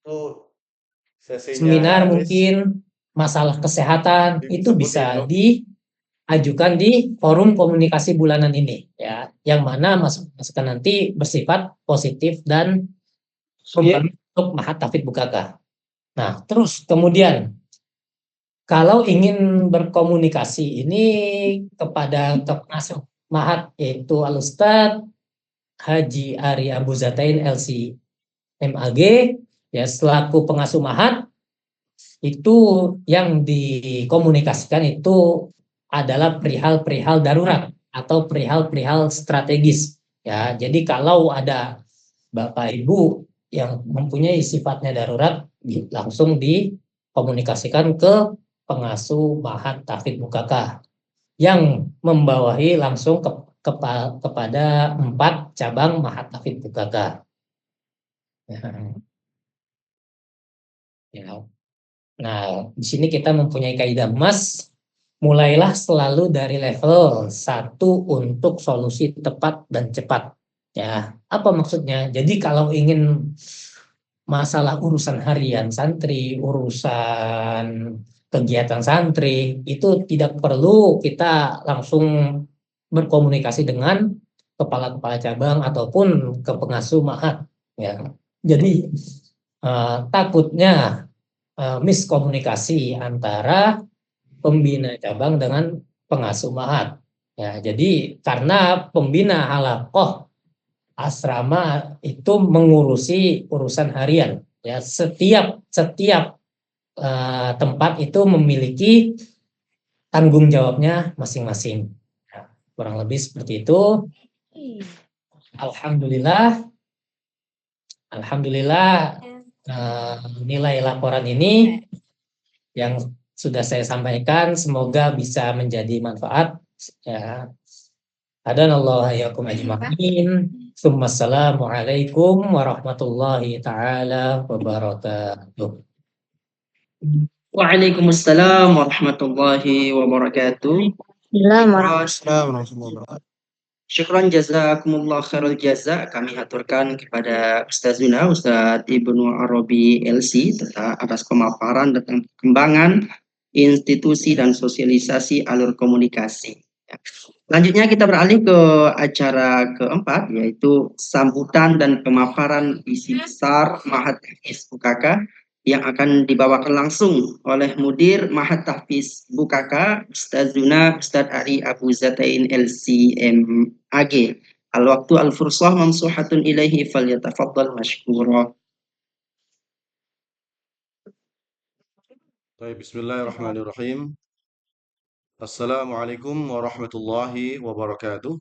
Itu sesinya
seminar
habis.
mungkin masalah kesehatan, itu
Disebutin,
bisa
Bro.
diajukan di forum komunikasi bulanan ini ya, yang mana masukan nanti bersifat positif dan untuk Ma'had Hafidz Bukaka. Nah, terus kemudian kalau ingin berkomunikasi ini kepada pengasuh Ma'had yaitu Al-Ustadz Haji Ari Abu Zatain LC MAG ya, selaku pengasuh Ma'had, itu yang dikomunikasikan itu adalah perihal-perihal darurat atau perihal-perihal strategis ya. Jadi kalau ada Bapak Ibu yang mempunyai sifatnya darurat, langsung dikomunikasikan ke pengasuh Ma'had Hafidz Bukaka yang membawahi langsung kepada 4 cabang Ma'had Hafidz Bukaka. Ya. Nah, di sini kita mempunyai kaidah emas, mulailah selalu dari level 1 untuk solusi tepat dan cepat. Ya, apa maksudnya? Jadi kalau ingin masalah urusan harian santri, urusan kegiatan santri, itu tidak perlu kita langsung berkomunikasi dengan kepala-kepala cabang ataupun ke pengasuh Ma'had. Ya. Jadi takutnya miskomunikasi antara pembina cabang dengan pengasuh Ma'had. Ya, jadi karena pembina halaqah asrama itu mengurusi urusan harian. Ya, setiap tempat itu memiliki tanggung jawabnya masing-masing. Ya, kurang lebih seperti itu. Alhamdulillah nilai laporan ini yang sudah saya sampaikan semoga bisa menjadi manfaat ya. Hadanallahu iyyakum ajma'in. Assalamualaikum warahmatullahi taala wabarakatuh.
Waalaikumsalam warahmatullahi wabarakatuh. Syukran jazakumullah khairul jaza kami aturkan kepada Ustazuna Ustaz Ibnu Arabi LC atas pemaparan tentang perkembangan institusi dan sosialisasi alur komunikasi. Selanjutnya kita beralih ke acara keempat, yaitu sambutan dan pemaparan isi besar Ma'had Hafidz Bukaka yang akan dibawakan langsung oleh Mudir Ma'had Hafidz Bukaka, Ustazuna Ustaz Ari Abu Zatain LCMAG. Al-waktu al-fursah mamsuhatun ilaihi falyatafaddal mashkura.
Baik, bismillahirrahmanirrahim. Assalamualaikum warahmatullahi wabarakatuh.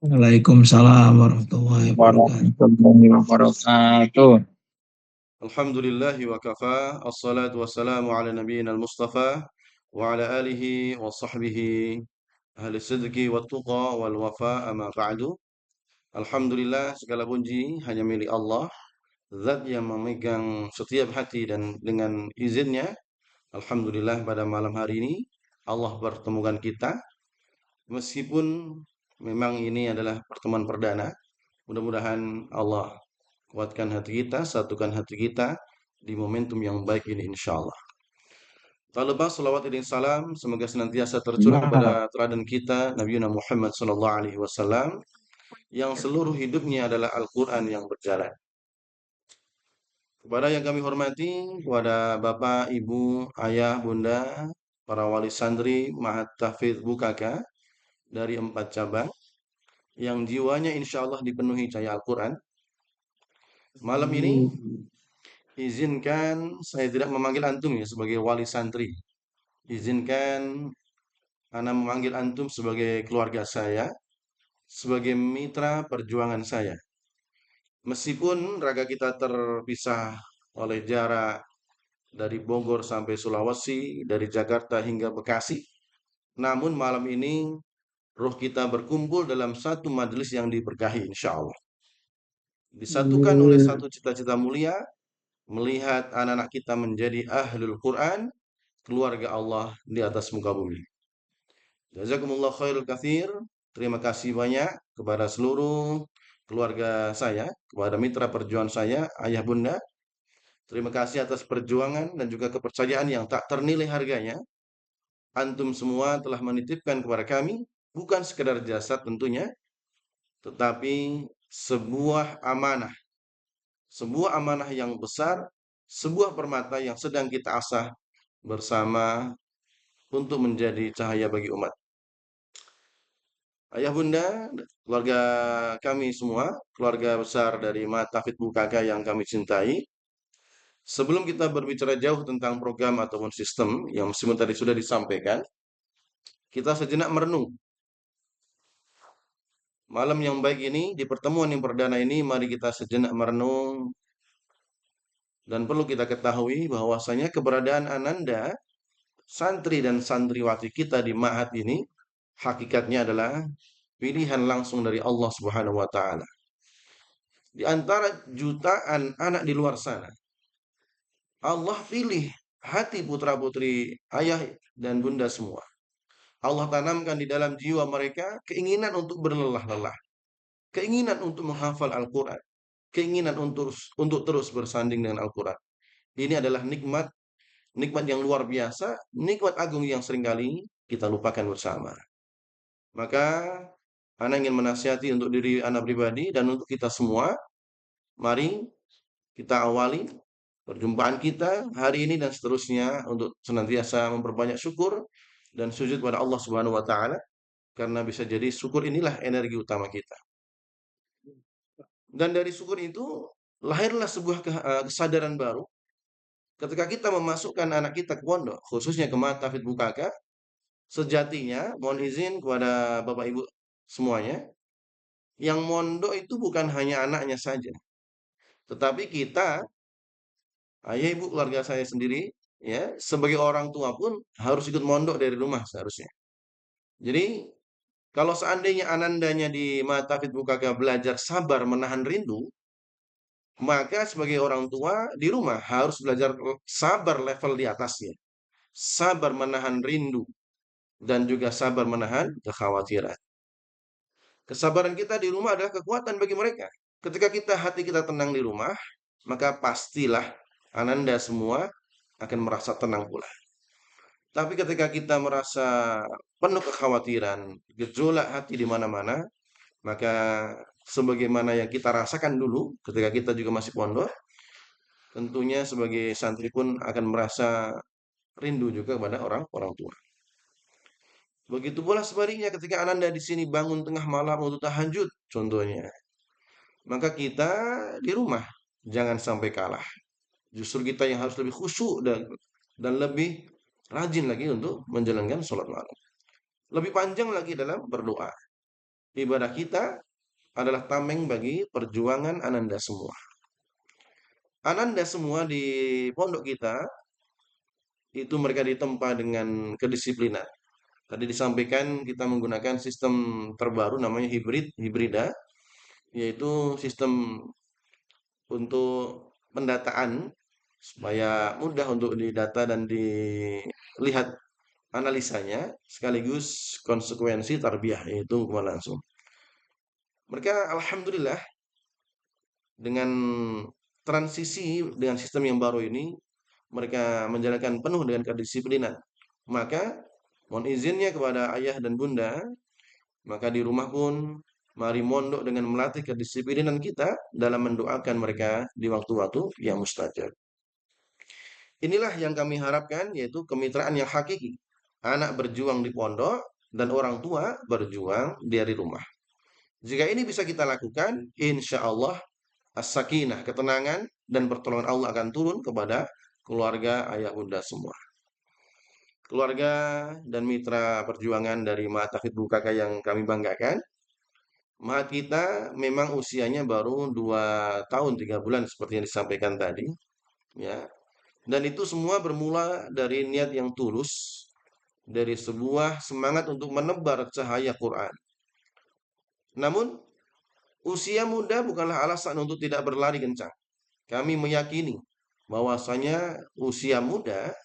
Waalaikumsalam warahmatullahi wabarakatuh.
Alhamdulillahi wa kafa, assalatu wassalamu ala nabiyyina al-mustafa wa ala alihi wa sahbihi ahli sidqi wa tuqa wal wafa amma ba'du. Alhamdulillah, segala puji hanya milik Allah, zat yang memegang setiap hati, dan dengan izinnya alhamdulillah pada malam hari ini Allah pertemukan kita. Meskipun memang ini adalah pertemuan perdana, mudah-mudahan Allah kuatkan hati kita, satukan hati kita di momentum yang baik ini insyaallah. Tak lupa salawat dan salam semoga senantiasa tercurah kepada teladan kita Nabi Muhammad SAW yang seluruh hidupnya adalah Al-Quran yang berjalan. Kepada yang kami hormati, kepada Bapak, Ibu, Ayah, Bunda, para wali santri Ma'had Hafidz Bukaka dari 4 cabang yang jiwanya insya Allah dipenuhi cahaya Al-Quran. Malam ini izinkan saya tidak memanggil antum ya sebagai wali santri. Izinkan ana memanggil antum sebagai keluarga saya, sebagai mitra perjuangan saya. Meskipun raga kita terpisah oleh jarak dari Bogor sampai Sulawesi, dari Jakarta hingga Bekasi, namun malam ini roh kita berkumpul dalam satu majelis yang diberkahi insya Allah. Disatukan oleh satu cita-cita mulia, melihat anak-anak kita menjadi ahlul Quran, keluarga Allah di atas muka bumi. Jazakumullah khairul katsir. Terima kasih banyak kepada seluruh keluarga saya, kepada mitra perjuangan saya, ayah bunda. Terima kasih atas perjuangan dan juga kepercayaan yang tak ternilai harganya. Antum semua telah menitipkan kepada kami, bukan sekedar jasad tentunya, tetapi sebuah amanah. Sebuah amanah yang besar, sebuah permata yang sedang kita asah bersama untuk menjadi cahaya bagi umat. Ayah bunda, keluarga kami semua, keluarga besar dari Matafid Bukaka yang kami cintai. Sebelum kita berbicara jauh tentang program ataupun sistem yang meskipun tadi sudah disampaikan, kita sejenak merenung. Malam yang baik ini, di pertemuan yang perdana ini, mari kita sejenak merenung. Dan perlu kita ketahui bahwasanya keberadaan Ananda, santri dan santriwati kita di Ma'had ini, hakikatnya adalah pilihan langsung dari Allah Subhanahu wa Ta'ala. Di antara jutaan anak di luar sana, Allah pilih hati putra-putri ayah dan bunda semua. Allah tanamkan di dalam jiwa mereka keinginan untuk berlelah-lelah, keinginan untuk menghafal Al-Quran, keinginan untuk terus bersanding dengan Al-Quran. Ini adalah nikmat yang luar biasa, nikmat agung yang seringkali kita lupakan bersama. Maka Ana ingin menasihati untuk diri Ana pribadi dan untuk kita semua, mari kita awali perjumpaan kita hari ini dan seterusnya untuk senantiasa memperbanyak syukur dan sujud pada Allah Subhanahu wa Ta'ala, karena bisa jadi syukur inilah energi utama kita. Dan dari syukur itu lahirlah sebuah kesadaran baru ketika kita memasukkan anak kita ke pondok, khususnya ke Matafid Bukaka. Sejatinya, mohon izin kepada Bapak Ibu semuanya, yang mondok itu bukan hanya anaknya saja, tetapi kita, ayah ibu keluarga saya sendiri, ya, sebagai orang tua pun harus ikut mondok dari rumah seharusnya. Jadi, kalau seandainya anandanya di Matafid Bukaka belajar sabar menahan rindu, maka sebagai orang tua di rumah harus belajar sabar level di atasnya. Sabar menahan rindu dan juga sabar menahan kekhawatiran. Kesabaran kita di rumah adalah kekuatan bagi mereka. Ketika hati kita tenang di rumah, maka pastilah ananda semua akan merasa tenang pula. Tapi ketika kita merasa penuh kekhawatiran, gejolak hati di mana-mana, maka sebagaimana yang kita rasakan dulu ketika kita juga masih pondok, tentunya sebagai santri pun akan merasa rindu juga kepada orang tua. Begitu pula sebaliknya ketika ananda di sini bangun tengah malam untuk tahajud contohnya, maka kita di rumah jangan sampai kalah. Justru kita yang harus lebih khusyuk dan lebih rajin lagi untuk menjalankan sholat malam. Lebih panjang lagi dalam berdoa. Ibadah kita adalah tameng bagi perjuangan ananda semua. Ananda semua di pondok kita itu mereka ditempa dengan kedisiplinan. Tadi disampaikan kita menggunakan sistem terbaru namanya hibrida, yaitu sistem untuk pendataan supaya mudah untuk didata dan dilihat analisanya sekaligus konsekuensi tarbiyah, yaitu hukuman langsung. Mereka alhamdulillah dengan transisi dengan sistem yang baru ini mereka menjalankan penuh dengan kedisiplinan. Maka mohon izinnya kepada ayah dan bunda, maka di rumah pun mari mondok dengan melatih kedisiplinan kita dalam mendoakan mereka di waktu-waktu yang mustajab. Inilah yang kami harapkan, yaitu kemitraan yang hakiki. Anak berjuang di pondok dan orang tua berjuang dari rumah. Jika ini bisa kita lakukan, insya Allah as-sakinah, ketenangan dan pertolongan Allah akan turun kepada keluarga ayah bunda semua. Keluarga dan mitra perjuangan dari Matafid Bukaka yang kami banggakan, Mahat kita memang usianya baru 2 tahun 3 bulan seperti yang disampaikan tadi, ya. Dan itu semua bermula dari niat yang tulus, dari sebuah semangat untuk menebar cahaya Quran. Namun, usia muda bukanlah alasan untuk tidak berlari kencang. Kami meyakini bahwasanya usia muda,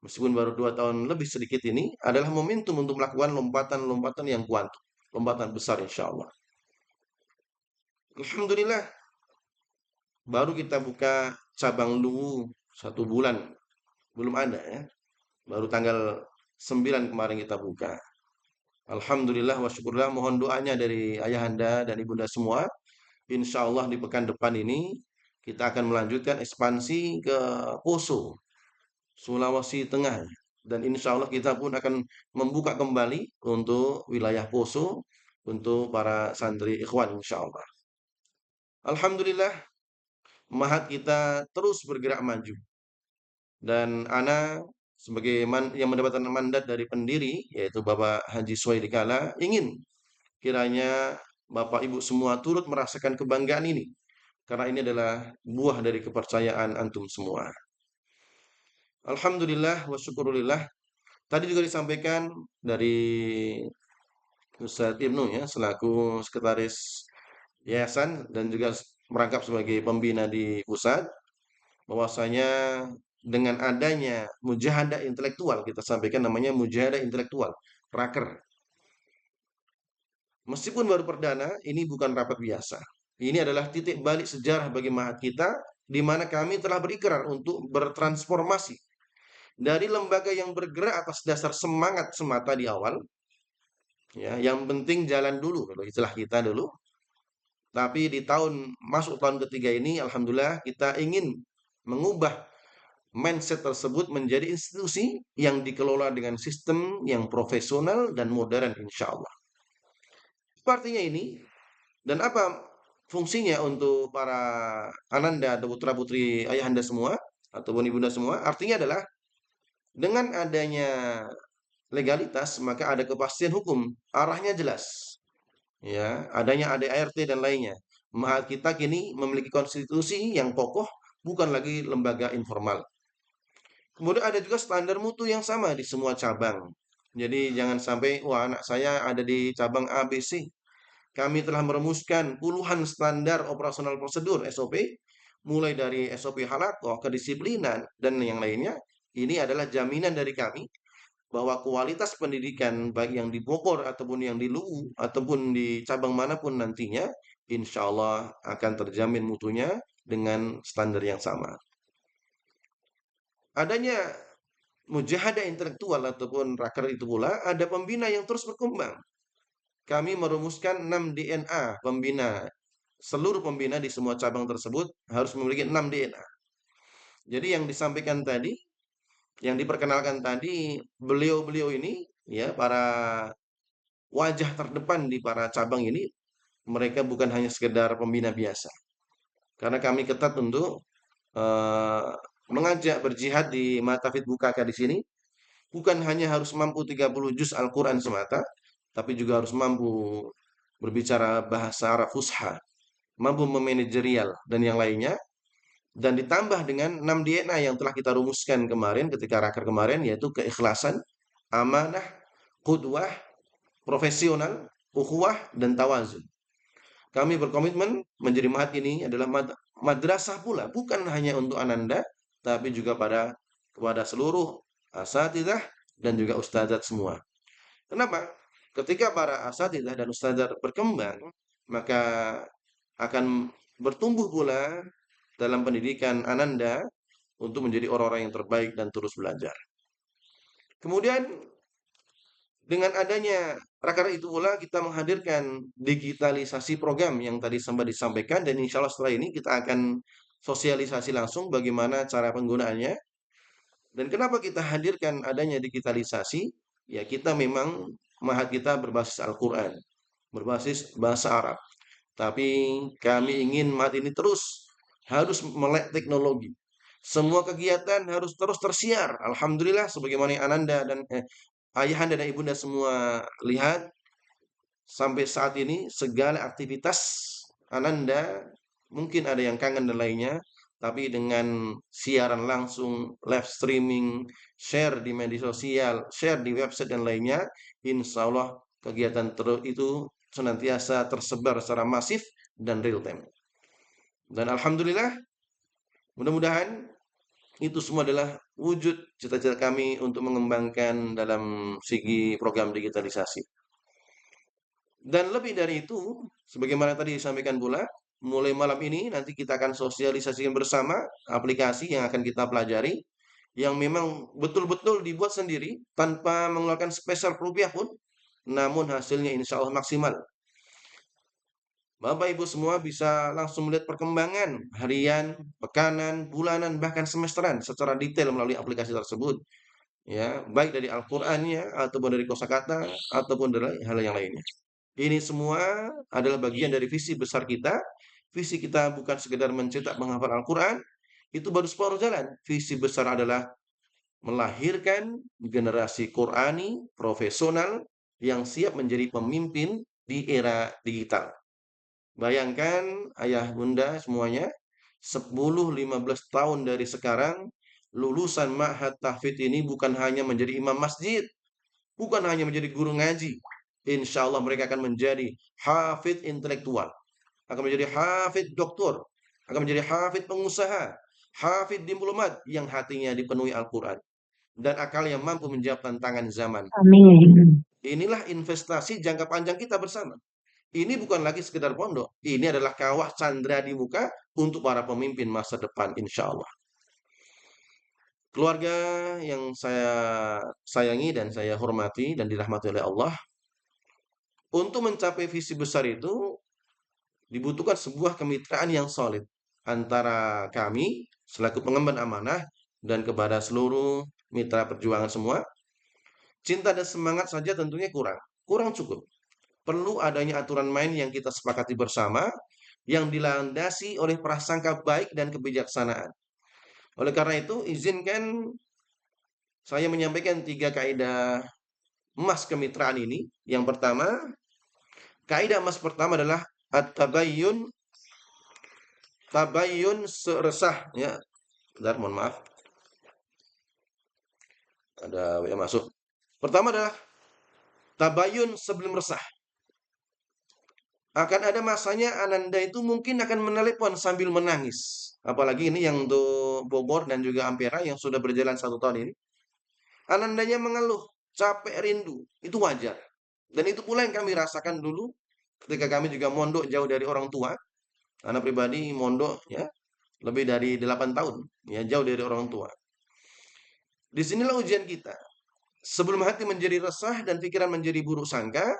meskipun baru 2 tahun lebih sedikit ini, adalah momentum untuk melakukan lompatan-lompatan yang kuantum, lompatan besar insya Allah. Alhamdulillah, baru kita buka cabang Luwu 1 bulan, belum ada ya. Baru tanggal 9 kemarin kita buka. Alhamdulillah wa syukurlah, mohon doanya dari ayahanda dan ibunda semua. Insya Allah di pekan depan ini kita akan melanjutkan ekspansi ke Poso, Sulawesi Tengah. Dan insya Allah kita pun akan membuka kembali untuk wilayah Poso untuk para santri ikhwan insya Allah. Alhamdulillah, mahat kita terus bergerak maju. Dan ana sebagai yang mendapatkan mandat dari pendiri, yaitu Bapak Haji Suwaidi Kala, ingin kiranya Bapak Ibu semua turut merasakan kebanggaan ini. Karena ini adalah buah dari kepercayaan antum semua. Alhamdulillah wa syukurillah. Tadi juga disampaikan dari Ustaz Ibnu ya, selaku sekretaris yayasan dan juga merangkap sebagai pembina di pusat, bahwasanya dengan adanya mujahadah intelektual, kita sampaikan namanya mujahadah intelektual, raker. Meskipun baru perdana, ini bukan rapat biasa. Ini adalah titik balik sejarah bagi mahat kita, di mana kami telah berikrar untuk bertransformasi dari lembaga yang bergerak atas dasar semangat semata di awal, ya, yang penting jalan dulu, kalau istilah kita dulu. Tapi di masuk tahun ketiga ini, alhamdulillah kita ingin mengubah mindset tersebut menjadi institusi yang dikelola dengan sistem yang profesional dan modern insya Allah. Artinya ini, dan apa fungsinya untuk para ananda atau putra-putri ayahanda semua, ataupun ibunda semua, artinya adalah dengan adanya legalitas, maka ada kepastian hukum, arahnya jelas. Ya, adanya ADART dan lainnya. Mahat kita kini memiliki konstitusi yang kokoh, bukan lagi lembaga informal. Kemudian ada juga standar mutu yang sama di semua cabang. Jadi jangan sampai, wah anak saya ada di cabang ABC. Kami telah merumuskan puluhan standar operasional prosedur SOP, mulai dari SOP halakoh, kedisiplinan, dan yang lainnya. Ini adalah jaminan dari kami bahwa kualitas pendidikan baik yang di Bogor ataupun yang di Luwu ataupun di cabang manapun nantinya, insya Allah akan terjamin mutunya dengan standar yang sama. Adanya mujahadah intelektual ataupun raker itu pula ada pembina yang terus berkembang. Kami merumuskan 6 DNA pembina. Seluruh pembina di semua cabang tersebut harus memiliki 6 DNA. Jadi yang disampaikan tadi, yang diperkenalkan tadi, beliau-beliau ini, ya, para wajah terdepan di para cabang ini, mereka bukan hanya sekedar pembina biasa. Karena kami ketat untuk mengajak berjihad di Matafid Bukaka di sini, bukan hanya harus mampu 30 juz Al-Quran semata, tapi juga harus mampu berbicara bahasa Arab Fusha, mampu memanajerial dan yang lainnya, dan ditambah dengan 6 DNA yang telah kita rumuskan kemarin ketika raker kemarin, yaitu keikhlasan, amanah, qudwah, profesional, ukhuwah, dan tawazun. Kami berkomitmen menjadi mahat ini adalah madrasah pula, bukan hanya untuk ananda, tapi juga kepada seluruh asatidzah dan juga ustadzat semua. Kenapa? Ketika para asatidzah dan ustadzat berkembang, maka akan bertumbuh pula dalam pendidikan ananda untuk menjadi orang-orang yang terbaik dan terus belajar. Kemudian dengan adanya raker itu pula kita menghadirkan digitalisasi program yang tadi sempat disampaikan, dan insya Allah setelah ini kita akan sosialisasi langsung bagaimana cara penggunaannya. Dan kenapa kita hadirkan adanya digitalisasi? Ya, kita memang mahat kita berbasis Al-Quran, berbasis bahasa Arab. Tapi kami ingin mahat ini terus harus melek teknologi. Semua kegiatan harus terus tersiar. Alhamdulillah, sebagaimana yang ananda dan ayahanda dan ibunda semua lihat, sampai saat ini segala aktivitas Ananda, mungkin ada yang kangen dan lainnya, tapi dengan siaran langsung, live streaming, share di media sosial, share di website dan lainnya, insya Allah kegiatan terus itu senantiasa tersebar secara masif dan real time. Dan alhamdulillah, mudah-mudahan itu semua adalah wujud cita-cita kami untuk mengembangkan dalam segi program digitalisasi. Dan lebih dari itu, sebagaimana tadi disampaikan pula, mulai malam ini nanti kita akan sosialisasikan bersama aplikasi yang akan kita pelajari, yang memang betul-betul dibuat sendiri tanpa mengeluarkan spesial rupiah pun, namun hasilnya insya Allah maksimal. Bapak Ibu semua bisa langsung melihat perkembangan harian, pekanan, bulanan, bahkan semesteran secara detail melalui aplikasi tersebut. Ya, baik dari Al-Qur'annya ataupun dari kosakata ataupun dari hal yang lainnya. Ini semua adalah bagian dari visi besar kita. Visi kita bukan sekedar mencetak menghafal Al-Qur'an, itu baru separuh jalan. Visi besar adalah melahirkan generasi Qur'ani profesional yang siap menjadi pemimpin di era digital. Bayangkan ayah bunda semuanya, 10-15 tahun dari sekarang, lulusan Ma'had Tahfidz ini bukan hanya menjadi imam masjid, bukan hanya menjadi guru ngaji. Insya Allah mereka akan menjadi hafidz intelektual, akan menjadi hafidz doktor, akan menjadi hafidz pengusaha, hafidz diplomat yang hatinya dipenuhi Al-Quran, dan akal yang mampu menjawab tantangan zaman.
Amin.
Inilah investasi jangka panjang kita bersama. Ini bukan lagi sekedar pondok. Ini adalah kawah candra di muka untuk para pemimpin masa depan, insya Allah. Keluarga yang saya sayangi dan saya hormati dan dirahmati oleh Allah, untuk mencapai visi besar itu dibutuhkan sebuah kemitraan yang solid antara kami selaku pengemban amanah dan kepada seluruh mitra perjuangan semua. Cinta dan semangat saja tentunya kurang cukup. Perlu adanya aturan main yang kita sepakati bersama, yang dilandasi oleh prasangka baik dan kebijaksanaan. Oleh karena itu, izinkan saya menyampaikan 3 kaidah emas kemitraan ini. Yang pertama, kaidah emas pertama adalah at-tabayyun, tabayyun seresah, ya. Bentar, mohon maaf. Ada WA masuk. Pertama adalah tabayyun sebelum resah. Akan ada masanya Ananda itu mungkin akan menelepon sambil menangis. Apalagi ini yang untuk Bogor dan juga Ampera yang sudah berjalan 1 tahun ini. Anandanya mengeluh, capek, rindu. Itu wajar. Dan itu pula yang kami rasakan dulu ketika kami juga mondok jauh dari orang tua. Anak pribadi mondok ya lebih dari 8 tahun, ya jauh dari orang tua. Disinilah ujian kita. Sebelum hati menjadi resah dan pikiran menjadi buruk sangka,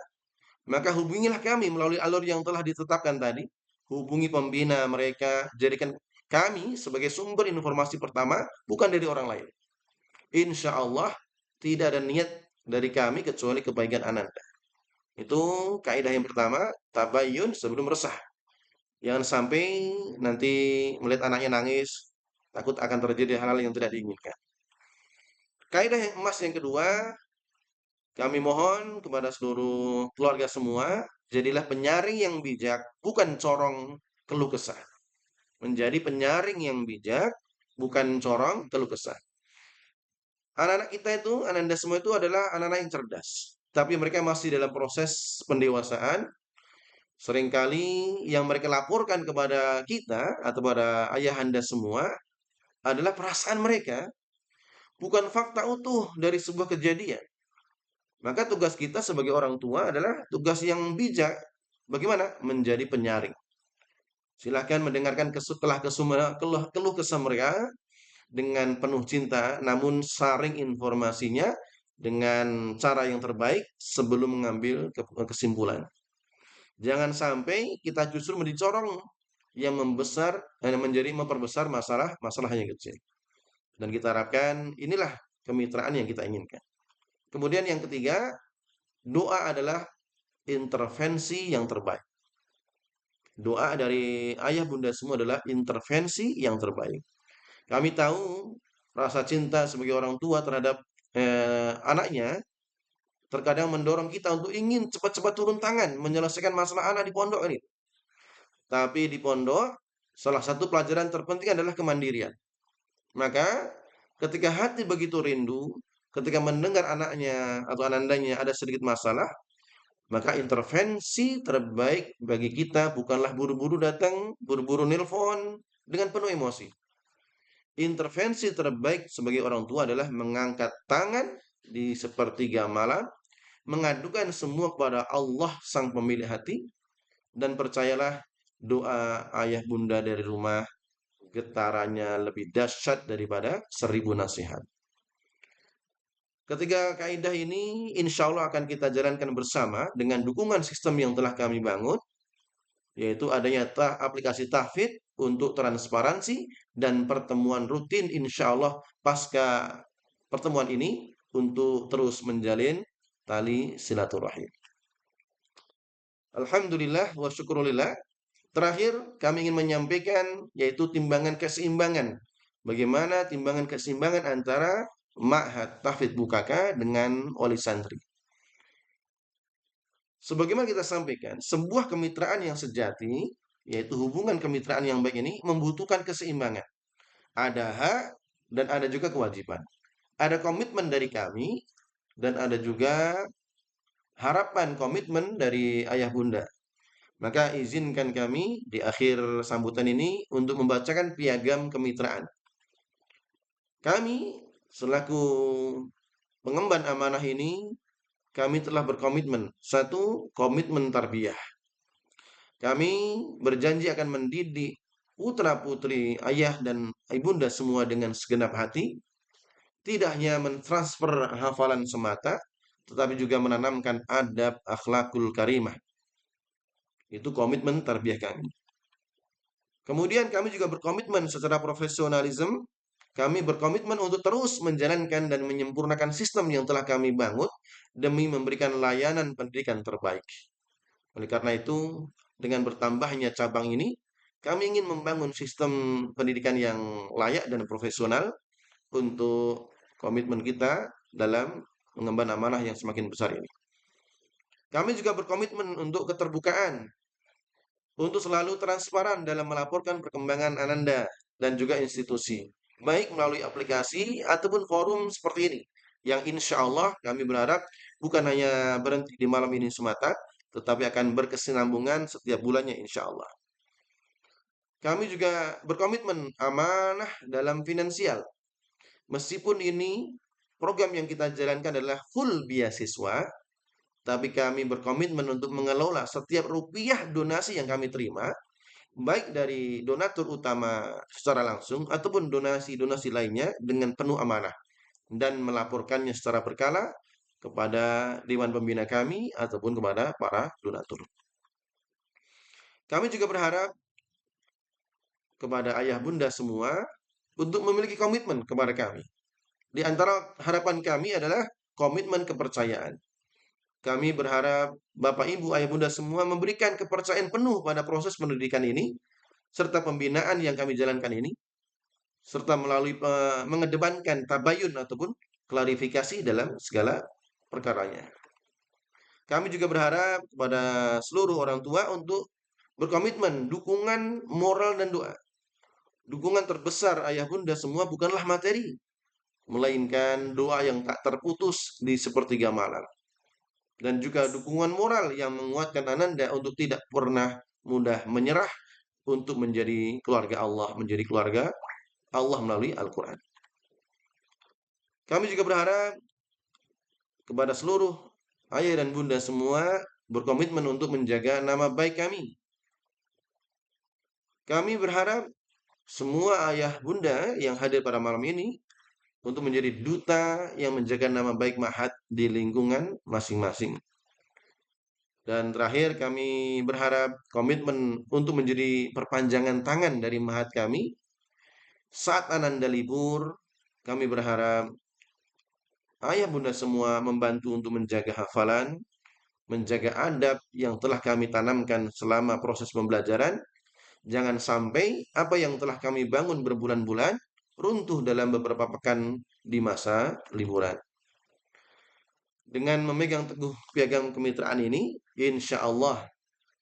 maka hubungilah kami melalui alur yang telah ditetapkan tadi. Hubungi pembina mereka, jadikan kami sebagai sumber informasi pertama, bukan dari orang lain. Insya Allah tidak ada niat dari kami kecuali kebaikan Ananda. Itu kaidah yang pertama, tabayyun sebelum resah. Jangan sampai nanti melihat anaknya nangis, takut akan terjadi hal-hal yang tidak diinginkan. Kaidah yang emas yang kedua, kami mohon kepada seluruh keluarga semua, jadilah penyaring yang bijak, bukan corong keluh kesah. Menjadi penyaring yang bijak, bukan corong keluh kesah. Anak-anak kita itu, Ananda semua itu adalah anak-anak yang cerdas. Tapi mereka masih dalam proses pendewasaan. Seringkali yang mereka laporkan kepada kita atau pada ayahanda semua adalah perasaan mereka, bukan fakta utuh dari sebuah kejadian. Maka tugas kita sebagai orang tua adalah tugas yang bijak. Bagaimana? Menjadi penyaring. Silahkan mendengarkan keluh kesah mereka dengan penuh cinta, namun saring informasinya dengan cara yang terbaik sebelum mengambil kesimpulan. Jangan sampai kita justru menjadi corong yang memperbesar masalah yang kecil. Dan kita harapkan inilah kemitraan yang kita inginkan. Kemudian yang ketiga, doa adalah intervensi yang terbaik. Doa dari ayah bunda semua adalah intervensi yang terbaik. Kami tahu rasa cinta sebagai orang tua terhadap anaknya terkadang mendorong kita untuk ingin cepat-cepat turun tangan menyelesaikan masalah anak di pondok ini. Tapi di pondok, salah satu pelajaran terpenting adalah kemandirian. Maka ketika hati begitu rindu, ketika mendengar anaknya atau anandanya ada sedikit masalah, maka intervensi terbaik bagi kita bukanlah buru-buru datang, buru-buru nelpon dengan penuh emosi. Intervensi terbaik sebagai orang tua adalah mengangkat tangan di sepertiga malam, mengadukan semua kepada Allah Sang Pemilik hati, dan percayalah doa ayah bunda dari rumah getarannya lebih dahsyat daripada 1000 nasihat. Ketiga kaidah ini insya Allah akan kita jalankan bersama dengan dukungan sistem yang telah kami bangun, yaitu adanya aplikasi tahfidz untuk transparansi dan pertemuan rutin insya Allah pasca pertemuan ini untuk terus menjalin tali silaturahim. Alhamdulillah wa syukurillah. Terakhir, kami ingin menyampaikan yaitu timbangan keseimbangan. Bagaimana timbangan keseimbangan antara Ma'had Tahfidz Bukaka dengan wali santri. Sebagaimana kita sampaikan, sebuah kemitraan yang sejati, yaitu hubungan kemitraan yang baik ini, membutuhkan keseimbangan. Ada hak dan ada juga kewajiban. Ada komitmen dari kami, dan ada juga harapan komitmen dari ayah bunda. Maka izinkan kami di akhir sambutan ini untuk membacakan piagam kemitraan. Kami selaku pengemban amanah ini, kami telah berkomitmen. Satu, komitmen tarbiyah. Kami berjanji akan mendidik putra-putri ayah dan ibunda semua dengan segenap hati. Tidak hanya mentransfer hafalan semata, tetapi juga menanamkan adab akhlakul karimah. Itu komitmen tarbiyah kami. Kemudian kami juga berkomitmen secara profesionalisme. Kami berkomitmen untuk terus menjalankan dan menyempurnakan sistem yang telah kami bangun demi memberikan layanan pendidikan terbaik. Oleh karena itu, dengan bertambahnya cabang ini, kami ingin membangun sistem pendidikan yang layak dan profesional untuk komitmen kita dalam mengemban amanah yang semakin besar ini. Kami juga berkomitmen untuk keterbukaan, untuk selalu transparan dalam melaporkan perkembangan Ananda dan juga institusi, baik melalui aplikasi ataupun forum seperti ini, yang insya Allah kami berharap bukan hanya berhenti di malam ini semata, tetapi akan berkesinambungan setiap bulannya insya Allah. Kami juga berkomitmen amanah dalam finansial. Meskipun ini program yang kita jalankan adalah full beasiswa, tapi kami berkomitmen untuk mengelola setiap rupiah donasi yang kami terima, baik dari donatur utama secara langsung ataupun donasi-donasi lainnya dengan penuh amanah, dan melaporkannya secara berkala kepada Dewan Pembina kami ataupun kepada para donatur. Kami juga berharap kepada ayah bunda semua untuk memiliki komitmen kepada kami. Di antara harapan kami adalah komitmen kepercayaan. Kami berharap Bapak Ibu, Ayah Bunda semua memberikan kepercayaan penuh pada proses pendidikan ini, serta pembinaan yang kami jalankan ini, serta melalui mengedepankan tabayun ataupun klarifikasi dalam segala perkaranya. Kami juga berharap kepada seluruh orang tua untuk berkomitmen dukungan moral dan doa. Dukungan terbesar Ayah Bunda semua bukanlah materi, melainkan doa yang tak terputus di sepertiga malam. Dan juga dukungan moral yang menguatkan Ananda untuk tidak pernah mudah menyerah untuk menjadi keluarga Allah, menjadi keluarga Allah melalui Al-Quran. Kami juga berharap kepada seluruh ayah dan bunda semua berkomitmen untuk menjaga nama baik kami. Kami berharap semua ayah bunda yang hadir pada malam ini untuk menjadi duta yang menjaga nama baik Ma'had di lingkungan masing-masing. Dan terakhir kami berharap komitmen untuk menjadi perpanjangan tangan dari Ma'had kami. Saat Ananda libur, kami berharap ayah bunda semua membantu untuk menjaga hafalan, menjaga adab yang telah kami tanamkan selama proses pembelajaran. Jangan sampai apa yang telah kami bangun berbulan-bulan runtuh dalam beberapa pekan di masa liburan. Dengan memegang teguh piagam kemitraan ini, insya Allah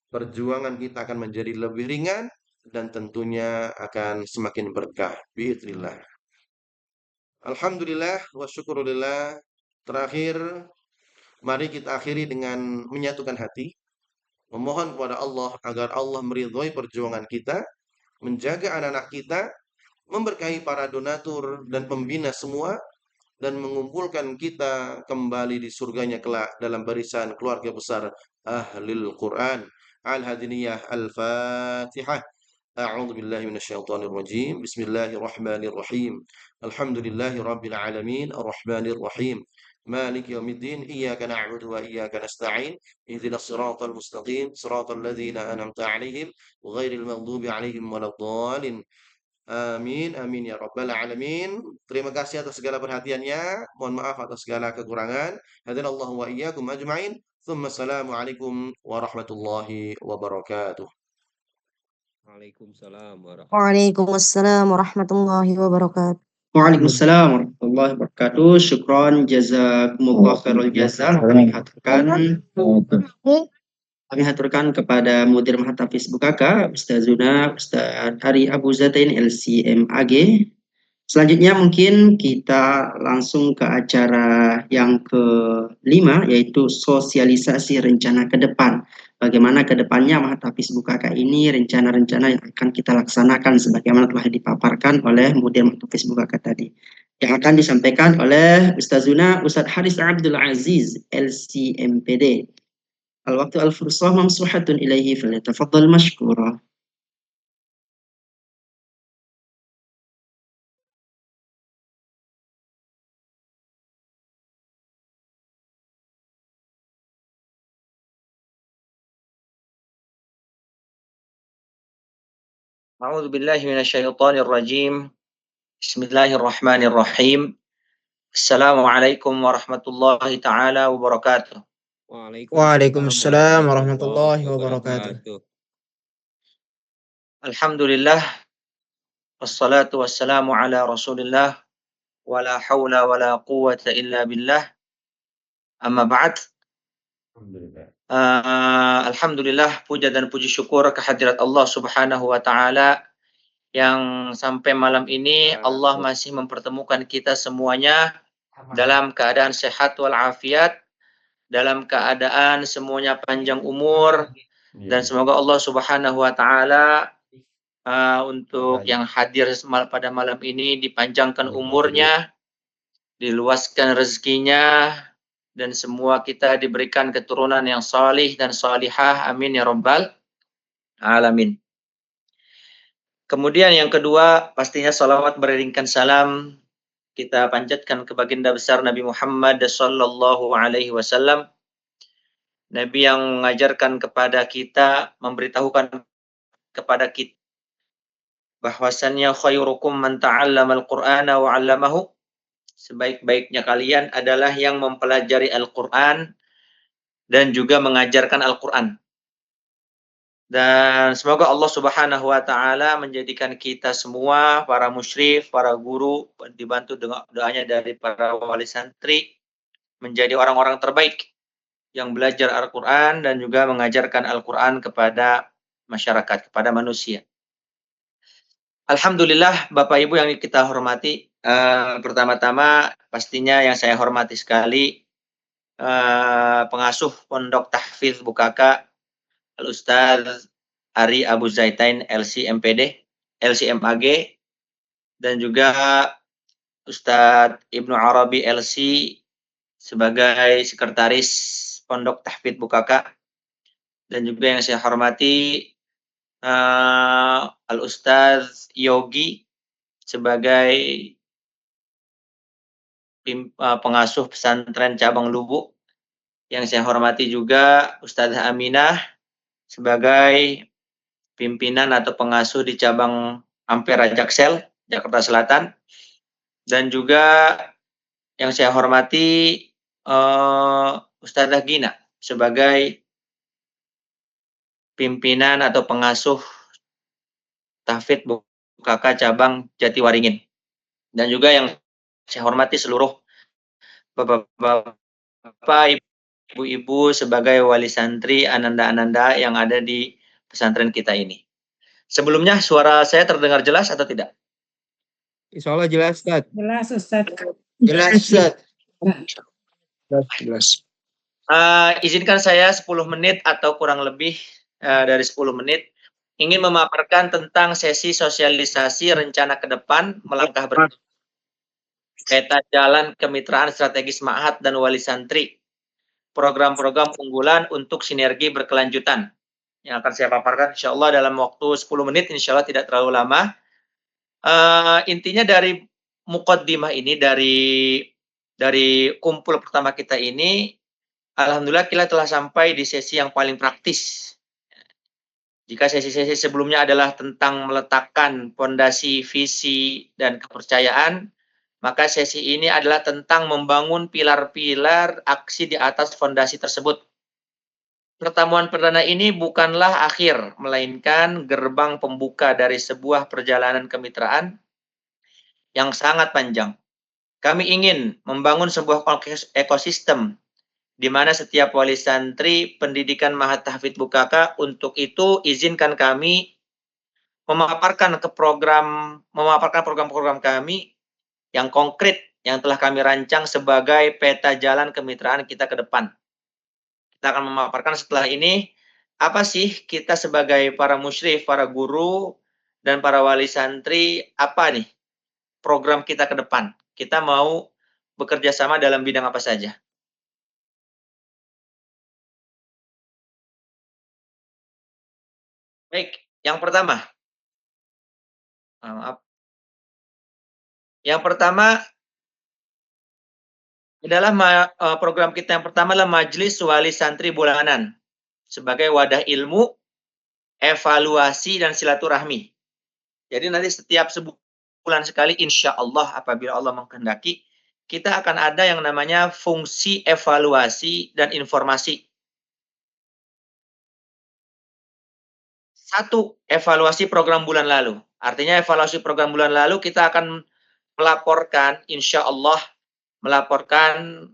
perjuangan kita akan menjadi lebih ringan dan tentunya akan semakin berkah. Biidznillah. Alhamdulillah wa syukurillah. Terakhir, mari kita akhiri dengan menyatukan hati, memohon kepada Allah agar Allah meridhoi perjuangan kita, menjaga anak-anak kita, memberkahi para donatur dan pembina semua, dan mengumpulkan kita kembali di surganya kelak dalam barisan keluarga besar Ahlul Quran. Al-Hadiniyah Al-Fatihah. A'udzu billahi minasyaitonir rajim. Bismillahirrahmanirrahim. Alhamdulillahi rabbil alamin, arrahmanir rahim. مالك يوم الدين إياك نعبد وإياك نستعين اهدنا الصراط المستقيم صراط الذين أنعمت عليهم غير المغضوب عليهم ولا الضالين. Amin, amin ya rabbal alamin. Terima kasih atas segala perhatiannya. Mohon maaf atas segala kekurangan. Hadanallahu wa iyyakum ajma'in. Assalamualaikum warahmatullahi wabarakatuh.
Waalaikumsalam warahmatullahi wabarakatuh.
Waalaikumsalam warahmatullahi wabarakatuh. Syukron jazakumullah khairul jazaa. Kami haturkan kepada Mudir Mahatafiz Bukaka, Ustazuna Ustaz Ari Abu Zatain LCMAG. Selanjutnya mungkin kita langsung ke acara yang kelima, yaitu sosialisasi rencana ke depan. Bagaimana ke depannya Mahatafiz Bukaka ini, rencana-rencana yang akan kita laksanakan sebagaimana telah dipaparkan oleh Mudir Mahatafiz Bukaka tadi. Yang akan disampaikan oleh Ustazuna Ustaz Haris Abdul Aziz LCMPD. Al-waktu al-fursah mamsuhatun ilaihi falyatafaddal mashkura.
A'udzu billahi minasyaitonir rajim. Bismillahirrahmanirrahim. Assalamualaikum warahmatullahi taala wabarakatuh.
Waalaikumsalam warahmatullahi wabarakatuh.
Alhamdulillah wassalatu wassalamu ala Rasulillah wala haula wala quwwata illa billah. Amma ba'd. Alhamdulillah, puja dan puji syukur kehadirat Allah Subhanahu wa taala yang sampai malam ini Allah masih mempertemukan kita semuanya dalam keadaan sehat walafiat, dalam keadaan semuanya panjang umur, dan semoga Allah Subhanahu wa taala untuk yang hadir pada malam ini dipanjangkan umurnya, diluaskan rezekinya, dan semua kita diberikan keturunan yang salih dan salihah. Amin ya rabbal alamin. Kemudian yang kedua, pastinya salawat beriringkan salam kita panjatkan ke baginda besar Nabi Muhammad sallallahu alaihi wasallam, Nabi yang mengajarkan kepada kita, memberitahukan kepada kita bahwasannya khairukum man ta'allama al-Qur'ana wa 'allamahu, sebaik-baiknya kalian adalah yang mempelajari Al-Qur'an dan juga mengajarkan Al-Qur'an. Dan semoga Allah Subhanahu wa taala menjadikan kita semua, para musyrif, para guru, dibantu dengan doanya dari para wali santri, menjadi orang-orang terbaik yang belajar Al-Qur'an dan juga mengajarkan Al-Qur'an kepada masyarakat, kepada manusia. Alhamdulillah, Bapak Ibu yang kita hormati, pertama-tama pastinya yang saya hormati sekali pengasuh Pondok Tahfidz Bukaka, Al-Ustaz Ari Abu Zatain LCMAG, dan juga Ustaz Ibnu Arabi LC sebagai sekretaris Pondok Tahfidz Bukaka, dan juga yang saya hormati Al-Ustaz Yogi sebagai pengasuh pesantren cabang Lubuk. Yang saya hormati juga Ustazah Aminah sebagai pimpinan atau pengasuh di cabang Ampera Jaksel, Jakarta Selatan. Dan juga yang saya hormati Ustazah Gina sebagai pimpinan atau pengasuh Tahfidz Bukaka cabang Jatiwaringin. Dan juga yang saya hormati seluruh bapak-bapak Bapak, Ibu-ibu sebagai wali santri ananda-ananda yang ada di pesantren kita ini. Sebelumnya suara saya terdengar jelas atau tidak?
Insya Allah jelas, Ustaz.
Jelas, Ustaz.
Jelas, Ustaz.
Jelas.
Izinkan saya 10 menit atau kurang lebih dari 10 menit ingin memaparkan tentang sesi sosialisasi rencana ke depan melangkah peta jalan kemitraan strategis Ma'had dan wali santri, program-program unggulan untuk sinergi berkelanjutan yang akan saya paparkan insya Allah dalam waktu 10 menit, insya Allah tidak terlalu lama. Intinya dari muqaddimah ini, dari kumpul pertama kita ini, alhamdulillah kita telah sampai di sesi yang paling praktis. Jika sesi-sesi sebelumnya adalah tentang meletakkan fondasi visi dan kepercayaan, maka sesi ini adalah tentang membangun pilar-pilar aksi di atas fondasi tersebut. Pertemuan perdana ini bukanlah akhir, melainkan gerbang pembuka dari sebuah perjalanan kemitraan yang sangat panjang. Kami ingin membangun sebuah ekosistem di mana setiap wali santri pendidikan Ma'had Tahfidz Bukaka. Untuk itu izinkan kami memaparkan program-program kami yang konkret yang telah kami rancang sebagai peta jalan kemitraan kita ke depan. Kita akan memaparkan setelah ini apa sih kita sebagai para musyrif, para guru dan para wali santri, apa nih program kita ke depan. Kita mau bekerja sama dalam bidang apa saja. Baik, yang pertama. Maaf. Yang pertama adalah program kita yang pertama adalah Majelis Wali Santri Bulanan sebagai wadah ilmu, evaluasi, dan silaturahmi. Jadi nanti setiap sebulan sekali insya Allah apabila Allah mengkehendaki, kita akan ada yang namanya fungsi evaluasi dan informasi. Satu, evaluasi program bulan lalu. Artinya evaluasi program bulan lalu kita akan melaporkan, insya Allah, melaporkan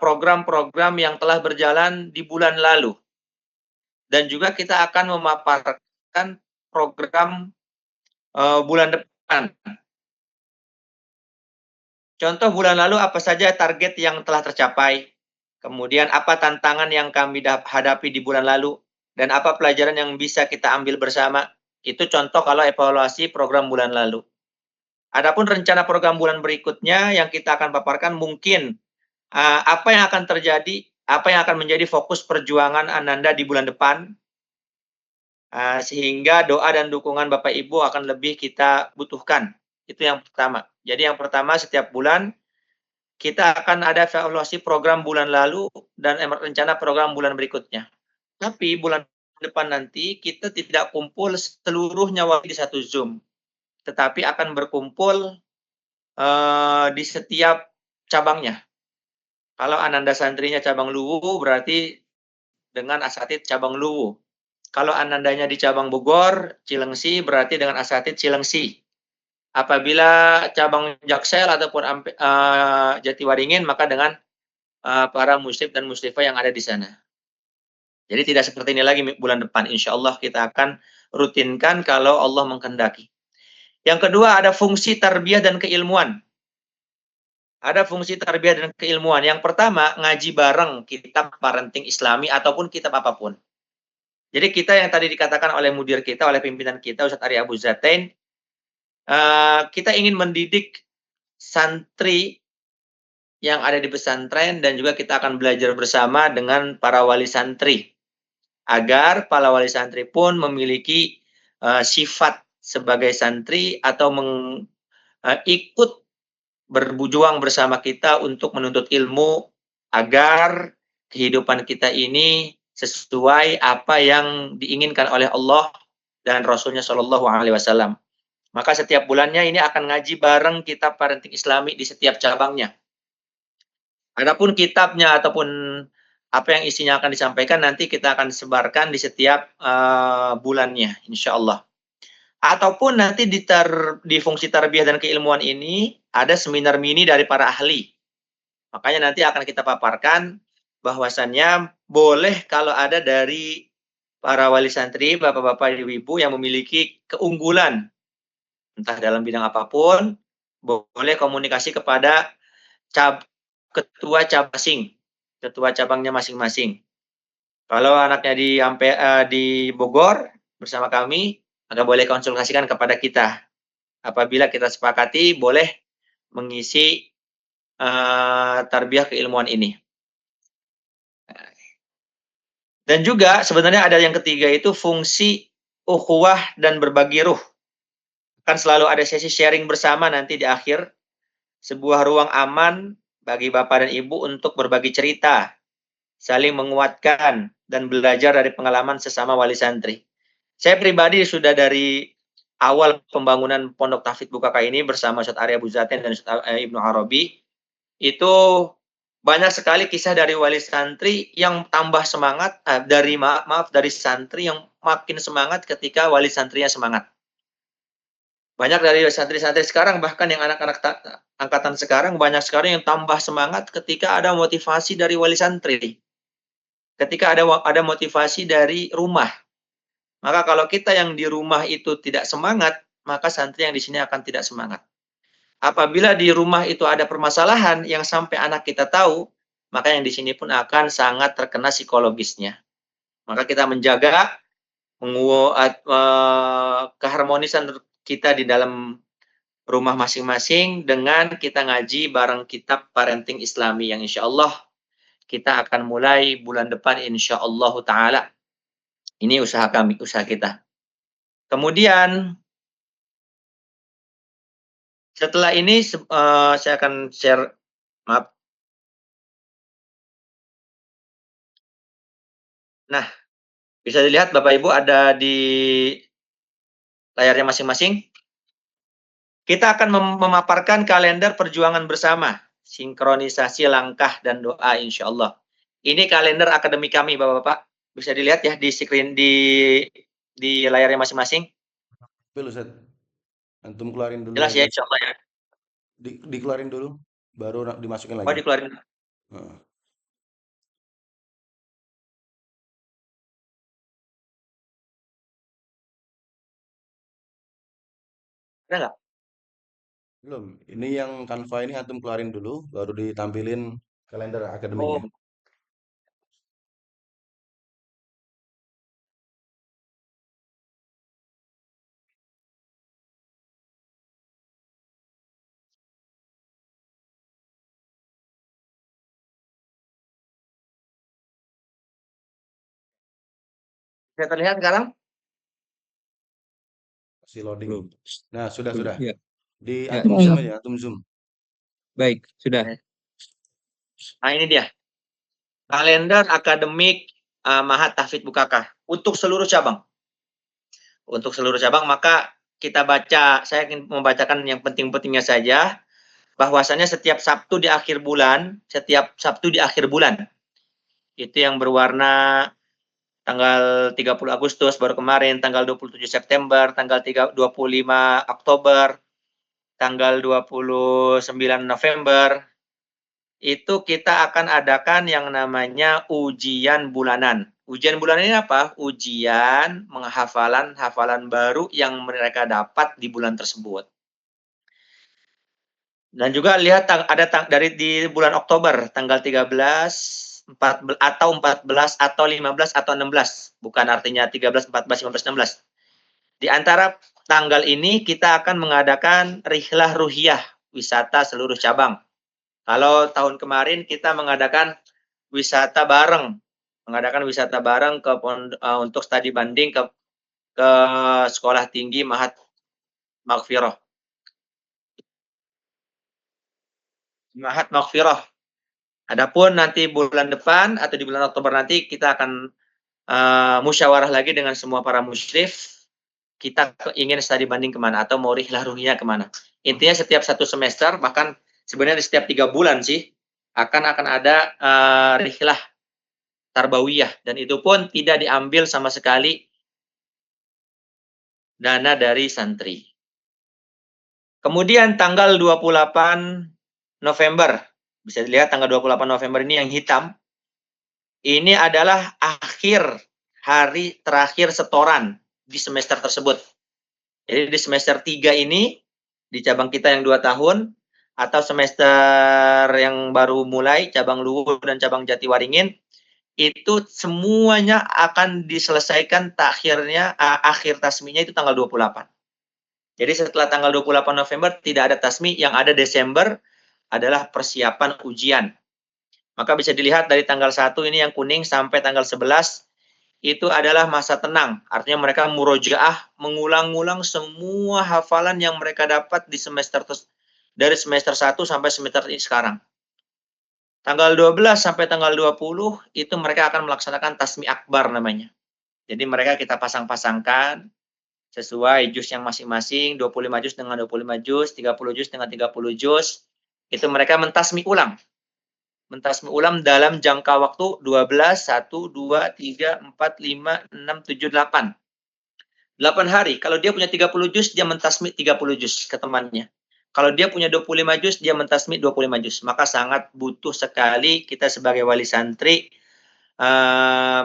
program-program yang telah berjalan di bulan lalu. Dan juga kita akan memaparkan program bulan depan. Contoh bulan lalu apa saja target yang telah tercapai, kemudian apa tantangan yang kami hadapi di bulan lalu, dan apa pelajaran yang bisa kita ambil bersama. Itu contoh kalau evaluasi program bulan lalu. Adapun rencana program bulan berikutnya yang kita akan paparkan mungkin apa yang akan terjadi, apa yang akan menjadi fokus perjuangan Ananda di bulan depan, sehingga doa dan dukungan Bapak Ibu akan lebih kita butuhkan. Itu yang pertama. Jadi yang pertama setiap bulan kita akan ada evaluasi program bulan lalu dan rencana program bulan berikutnya. Tapi bulan depan nanti kita tidak kumpul seluruhnya di satu Zoom, tetapi akan berkumpul di setiap cabangnya. Kalau Ananda santrinya cabang Luwu, berarti dengan asatid cabang Luwu. Kalau Anandanya di cabang Bogor, Cilengsi, berarti dengan asatid Cilengsi. Apabila cabang Jaksel ataupun Jatiwaringin, maka dengan para muslim dan muslimah yang ada di sana. Jadi tidak seperti ini lagi bulan depan. Insya Allah kita akan rutinkan kalau Allah mengkehendaki. Yang kedua ada fungsi tarbiyah dan keilmuan. Ada fungsi tarbiyah dan keilmuan. Yang pertama, ngaji bareng kitab parenting Islami ataupun kitab apapun. Jadi kita yang tadi dikatakan oleh mudir kita, oleh pimpinan kita, Ustadz Ari Abu Zatain, kita ingin mendidik santri yang ada di pesantren dan juga kita akan belajar bersama dengan para wali santri. Agar para wali santri pun memiliki sifat sebagai santri atau ikut berjuang bersama kita untuk menuntut ilmu agar kehidupan kita ini sesuai apa yang diinginkan oleh Allah dan Rasulnya Shallallahu Alaihi Wasallam. Maka setiap bulannya ini akan ngaji bareng kitab parenting Islami di setiap cabangnya. Adapun kitabnya ataupun apa yang isinya akan disampaikan nanti kita akan sebarkan di setiap bulannya, insya Allah. Ataupun nanti di fungsi tarbiyah dan keilmuan ini ada seminar mini dari para ahli. Makanya nanti akan kita paparkan bahwasannya boleh kalau ada dari para wali santri, bapak-bapak, ibu-ibu yang memiliki keunggulan entah dalam bidang apapun, boleh komunikasi kepada ketua cabangnya masing-masing. Kalau anaknya di Bogor bersama kami, maka boleh konsultasikan kepada kita. Apabila kita sepakati, boleh mengisi tarbiyah keilmuan ini. Dan juga sebenarnya ada yang ketiga itu fungsi ukhuwah dan berbagi ruh. Kan selalu ada sesi sharing bersama nanti di akhir. Sebuah ruang aman bagi bapak dan ibu untuk berbagi cerita, saling menguatkan, dan belajar dari pengalaman sesama wali santri. Saya pribadi sudah dari awal pembangunan Pondok Tahfidz Bukaka ini bersama Ustaz Ari Abu Zaten dan Ustaz Ibnu Arabi, itu banyak sekali kisah dari wali santri yang tambah semangat, dari santri yang makin semangat ketika wali santrinya semangat. Banyak dari santri-santri sekarang, bahkan yang anak-anak angkatan sekarang, banyak sekali yang tambah semangat ketika ada motivasi dari wali santri. Ketika ada motivasi dari rumah. Maka kalau kita yang di rumah itu tidak semangat, maka santri yang di sini akan tidak semangat. Apabila di rumah itu ada permasalahan yang sampai anak kita tahu, maka yang di sini pun akan sangat terkena psikologisnya. Maka kita menjaga keharmonisan kita di dalam rumah masing-masing dengan kita ngaji bareng kitab parenting Islami yang insya Allah kita akan mulai bulan depan insya Allah Ta'ala. Ini usaha kita. Kemudian setelah ini saya akan share, maaf. Nah, bisa dilihat Bapak Ibu ada di layarnya masing-masing. Kita akan memaparkan kalender perjuangan bersama, sinkronisasi langkah dan doa insya Allah. Ini kalender akademik kami Bapak-Bapak. Bisa dilihat ya di screen di layarnya masing-masing.
Ustaz. Antum keluarin dulu.
Jelas ya insya Allah ya.
Dikeluarin dulu, baru dimasukin lagi.
Oh, dikeluarin. Ada nggak?
Belum. Ini yang Canva ini antum keluarin dulu, baru ditampilin kalender akademiknya.
Oh. Bisa terlihat sekarang?
Masih loading. Nah, sudah.
Ya.
Di antum zoom aja, antum zoom.
Baik, sudah.
Nah, ini dia. Kalender akademik Mahat Tahfidz Bukaka untuk seluruh cabang. Untuk seluruh cabang, maka kita baca, saya ingin membacakan yang penting-pentingnya saja, bahwasannya setiap Sabtu di akhir bulan, itu yang berwarna tanggal 30 Agustus baru kemarin, tanggal 27 September, tanggal 25 Oktober, tanggal 29 November, itu kita akan adakan yang namanya ujian bulanan. Ujian bulanan ini apa? Ujian hafalan baru yang mereka dapat di bulan tersebut. Dan juga lihat ada dari di bulan Oktober, tanggal 13, 14 atau 15 atau 16. Bukan artinya 13, 14, 15, 16. Di antara tanggal ini kita akan mengadakan rihlah ruhiyah, wisata seluruh cabang. Kalau tahun kemarin kita mengadakan wisata bareng untuk studi banding ke sekolah tinggi Mahat Maghfirah. Adapun nanti bulan depan atau di bulan Oktober nanti kita akan musyawarah lagi dengan semua para musyrif. Kita ingin studi banding kemana atau mau rihlah ruhiyah kemana. Intinya setiap satu semester, bahkan sebenarnya setiap 3 bulan sih akan ada rihlah tarbawiyah, dan itu pun tidak diambil sama sekali dana dari santri. Kemudian tanggal 28 November Bisa dilihat tanggal 28 November ini yang hitam. Ini adalah akhir hari terakhir setoran di semester tersebut. Jadi di semester 3 ini, di cabang kita yang 2 tahun, atau semester yang baru mulai, cabang Luwu dan cabang Jatiwaringin, itu semuanya akan diselesaikan akhir tasminya itu tanggal 28. Jadi setelah tanggal 28 November tidak ada tasmi, yang ada Desember adalah persiapan ujian. Maka bisa dilihat dari tanggal 1 ini yang kuning sampai tanggal 11 itu adalah masa tenang. Artinya mereka murojaah, mengulang-ulang semua hafalan yang mereka dapat di dari semester 1 sampai semester ini sekarang. Tanggal 12 sampai tanggal 20 itu mereka akan melaksanakan tasmi akbar namanya. Jadi mereka kita pasang-pasangkan sesuai juz yang masing-masing, 25 juz dengan 25 juz, 30 juz dengan 30 juz. Itu mereka mentasmi ulang. Mentasmi ulang dalam jangka waktu 12, 1, 2, 3, 4, 5, 6, 7, 8. 8 hari. Kalau dia punya 30 juz, dia mentasmi 30 juz ke temannya. Kalau dia punya 25 juz, dia mentasmi 25 juz. Maka sangat butuh sekali kita sebagai wali santri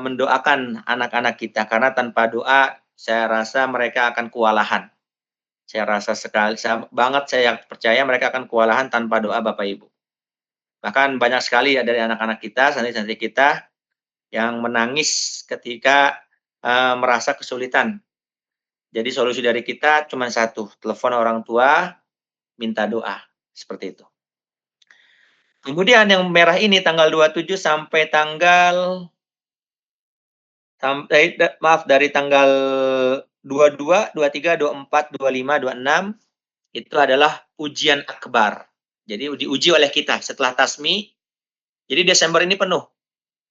mendoakan anak-anak kita. Karena tanpa doa, saya rasa mereka akan kewalahan. Saya rasa sekali, saya percaya mereka akan kewalahan tanpa doa Bapak Ibu. Bahkan banyak sekali dari anak-anak kita, santri-santri kita, yang menangis ketika merasa kesulitan. Jadi solusi dari kita cuma satu, telepon orang tua, minta doa. Seperti itu. Kemudian yang merah ini tanggal 27 sampai dari tanggal 22, 23, 24, 25, 26, itu adalah ujian akbar. Jadi diuji oleh kita setelah tasmi. Jadi Desember ini penuh.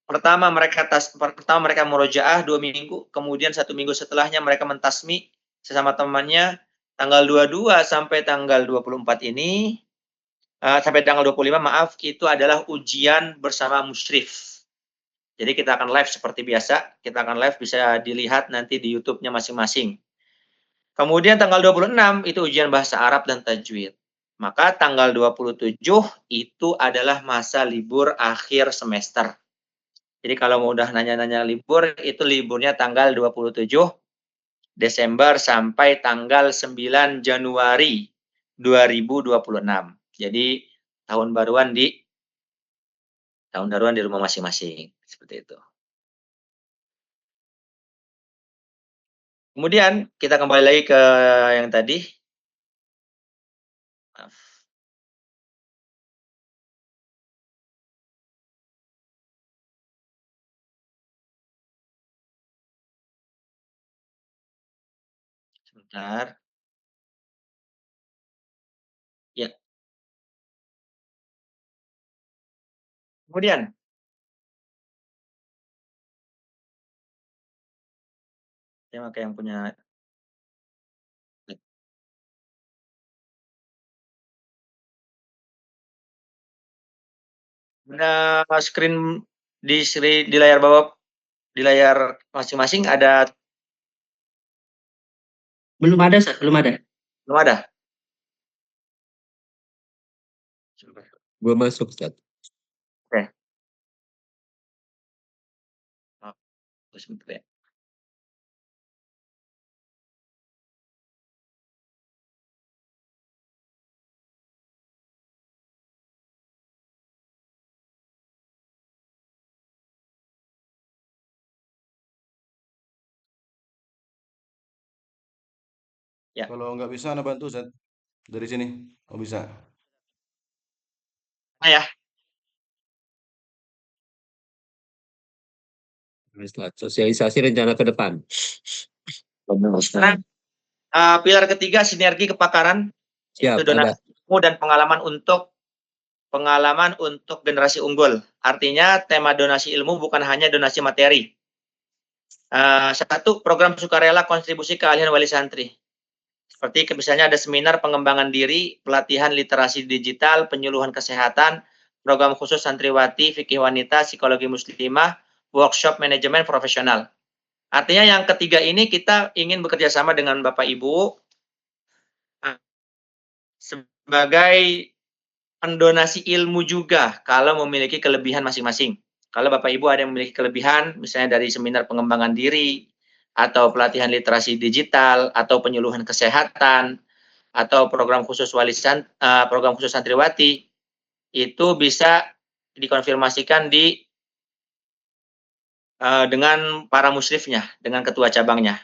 Pertama mereka murojaah 2 minggu, kemudian 1 minggu setelahnya mereka mentasmi sesama temannya. Tanggal 22 sampai tanggal 24 ini, sampai tanggal 25 maaf, itu adalah ujian bersama musyrif. Jadi kita akan live seperti biasa, kita akan live bisa dilihat nanti di YouTube-nya masing-masing. Kemudian tanggal 26 itu ujian bahasa Arab dan tajwid. Maka tanggal 27 itu adalah masa libur akhir semester. Jadi kalau mau udah nanya-nanya libur, itu liburnya tanggal 27 Desember sampai tanggal 9 Januari 2026. Jadi tahun baruan di rumah masing-masing. Seperti itu. Kemudian kita kembali lagi ke yang tadi. Maaf. Sebentar. Ya. Kemudian. Saya pakai yang punya. Ada screen di layar bawah, di layar masing-masing ada.
Belum ada, Ustaz. Belum ada.
Belum ada.
Belum masuk, Ustaz.
Oke. Sebentar ya. Ya.
Kalau nggak bisa, Anda bantu, Ustaz. Dari sini. Oh, bisa.
Ya.
Sosialisasi rencana ke depan.
Sekarang pilar ketiga sinergi kepakaran.
Siap,
itu donasi ilmu dan pengalaman untuk generasi unggul. Artinya tema donasi ilmu bukan hanya donasi materi. Satu, program sukarela kontribusi keahlian wali santri. Seperti misalnya ada seminar pengembangan diri, pelatihan literasi digital, penyuluhan kesehatan, program khusus santriwati, fikih wanita, psikologi muslimah, workshop manajemen profesional. Artinya yang ketiga ini kita ingin bekerja sama dengan Bapak Ibu sebagai pendonasi ilmu juga kalau memiliki kelebihan masing-masing. Kalau Bapak Ibu ada yang memiliki kelebihan, misalnya dari seminar pengembangan diri, atau pelatihan literasi digital, atau penyuluhan kesehatan, atau program khusus santriwati, itu bisa dikonfirmasikan dengan para musyrifnya, dengan ketua cabangnya.